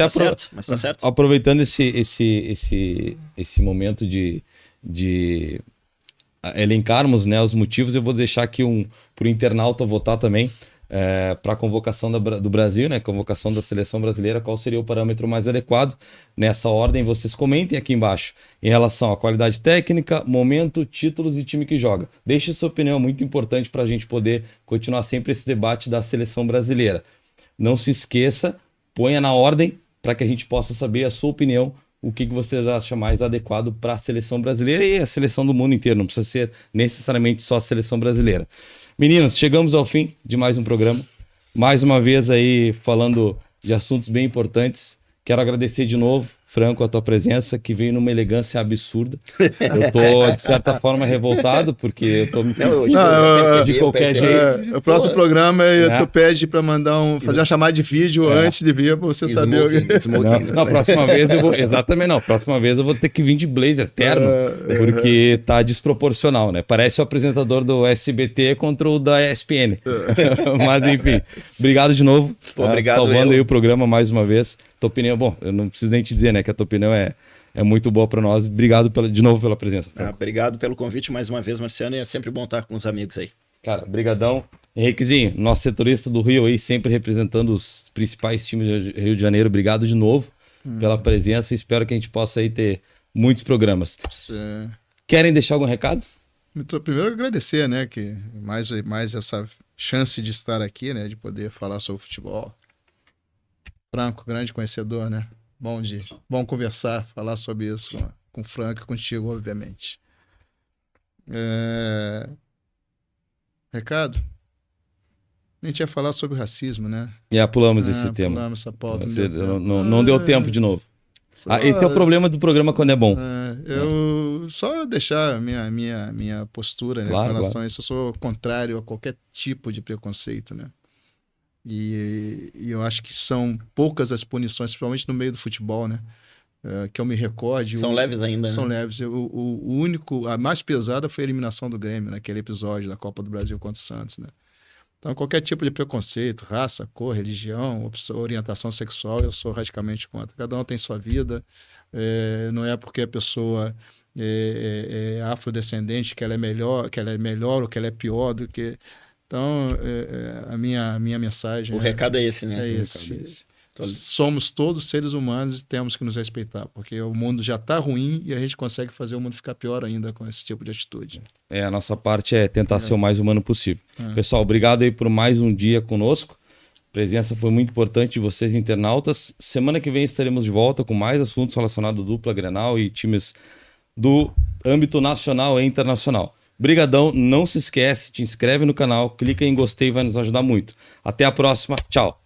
B: mas tá certo.
A: Aproveitando esse momento de elencarmos, né, os motivos, eu vou deixar aqui pro internauta votar também para a convocação do Brasil, né, convocação da seleção brasileira, qual seria o parâmetro mais adequado. Nessa ordem, vocês comentem aqui embaixo em relação à qualidade técnica, momento, títulos e time que joga. Deixe sua opinião, muito importante para a gente poder continuar sempre esse debate da seleção brasileira. Não se esqueça, ponha na ordem para que a gente possa saber a sua opinião, o que você acha mais adequado para a seleção brasileira e a seleção do mundo inteiro, não precisa ser necessariamente só a seleção brasileira. Meninos, chegamos ao fim de mais um programa, mais uma vez aí falando de assuntos bem importantes. Quero agradecer de novo, Franco, a tua presença, que veio numa elegância absurda. Eu tô, de certa forma, revoltado, porque eu tô me sentindo de qualquer jeito.
C: O próximo programa tu pede para fazer uma chamada de vídeo antes de vir, para você saber o que...
A: Não, próxima vez eu vou... Exatamente, não. Próxima vez eu vou ter que vir de blazer terno, porque tá desproporcional, né? Parece o apresentador do SBT contra o da ESPN. Mas, enfim, obrigado de novo.
B: Obrigado,
A: salvando aí o programa mais uma vez. Tua opinião, bom, eu não preciso nem te dizer, né, que a tua opinião é muito boa para nós. Obrigado de novo pela presença.
B: Obrigado pelo convite mais uma vez, Marciano, e é sempre bom estar com os amigos aí.
A: Cara, brigadão. Henriquezinho, nosso setorista do Rio aí, sempre representando os principais times do Rio de Janeiro. Obrigado de novo pela presença e espero que a gente possa aí ter muitos programas. Querem deixar algum recado?
C: Primeiro agradecer, né, que mais essa chance de estar aqui, né, de poder falar sobre futebol. Franco, grande conhecedor, né? Bom conversar, falar sobre isso com o Franco e contigo, obviamente. Recado? A gente ia falar sobre racismo, né?
A: Pulamos esse tema.
C: Pulamos essa pauta.
A: Não deu tempo de novo. Esse é o problema do programa quando é bom.
C: Eu só deixar minha postura, né,
A: claro,
C: em relação a isso. Eu sou contrário a qualquer tipo de preconceito, né? E eu acho que são poucas as punições, principalmente no meio do futebol, né? Que eu me recorde.
B: São leves ainda,
C: São
B: né?
C: leves. A mais pesada foi a eliminação do Grêmio, naquele episódio da Copa do Brasil contra o Santos, né? Então, qualquer tipo de preconceito, raça, cor, religião, orientação sexual, eu sou radicalmente contra. Cada um tem sua vida. Não é porque a pessoa é afrodescendente que ela é melhor ou que ela é pior do que... Então, a minha mensagem...
B: O recado é esse, né?
C: É esse. somos todos seres humanos e temos que nos respeitar, porque o mundo já está ruim e a gente consegue fazer o mundo ficar pior ainda com esse tipo de atitude.
A: A nossa parte é tentar ser o mais humano possível. Pessoal, obrigado aí por mais um dia conosco. A presença foi muito importante de vocês, internautas. Semana que vem estaremos de volta com mais assuntos relacionados à dupla Grenal e times do âmbito nacional e internacional. Brigadão, não se esquece, te inscreve no canal, clica em gostei, vai nos ajudar muito. Até a próxima, tchau!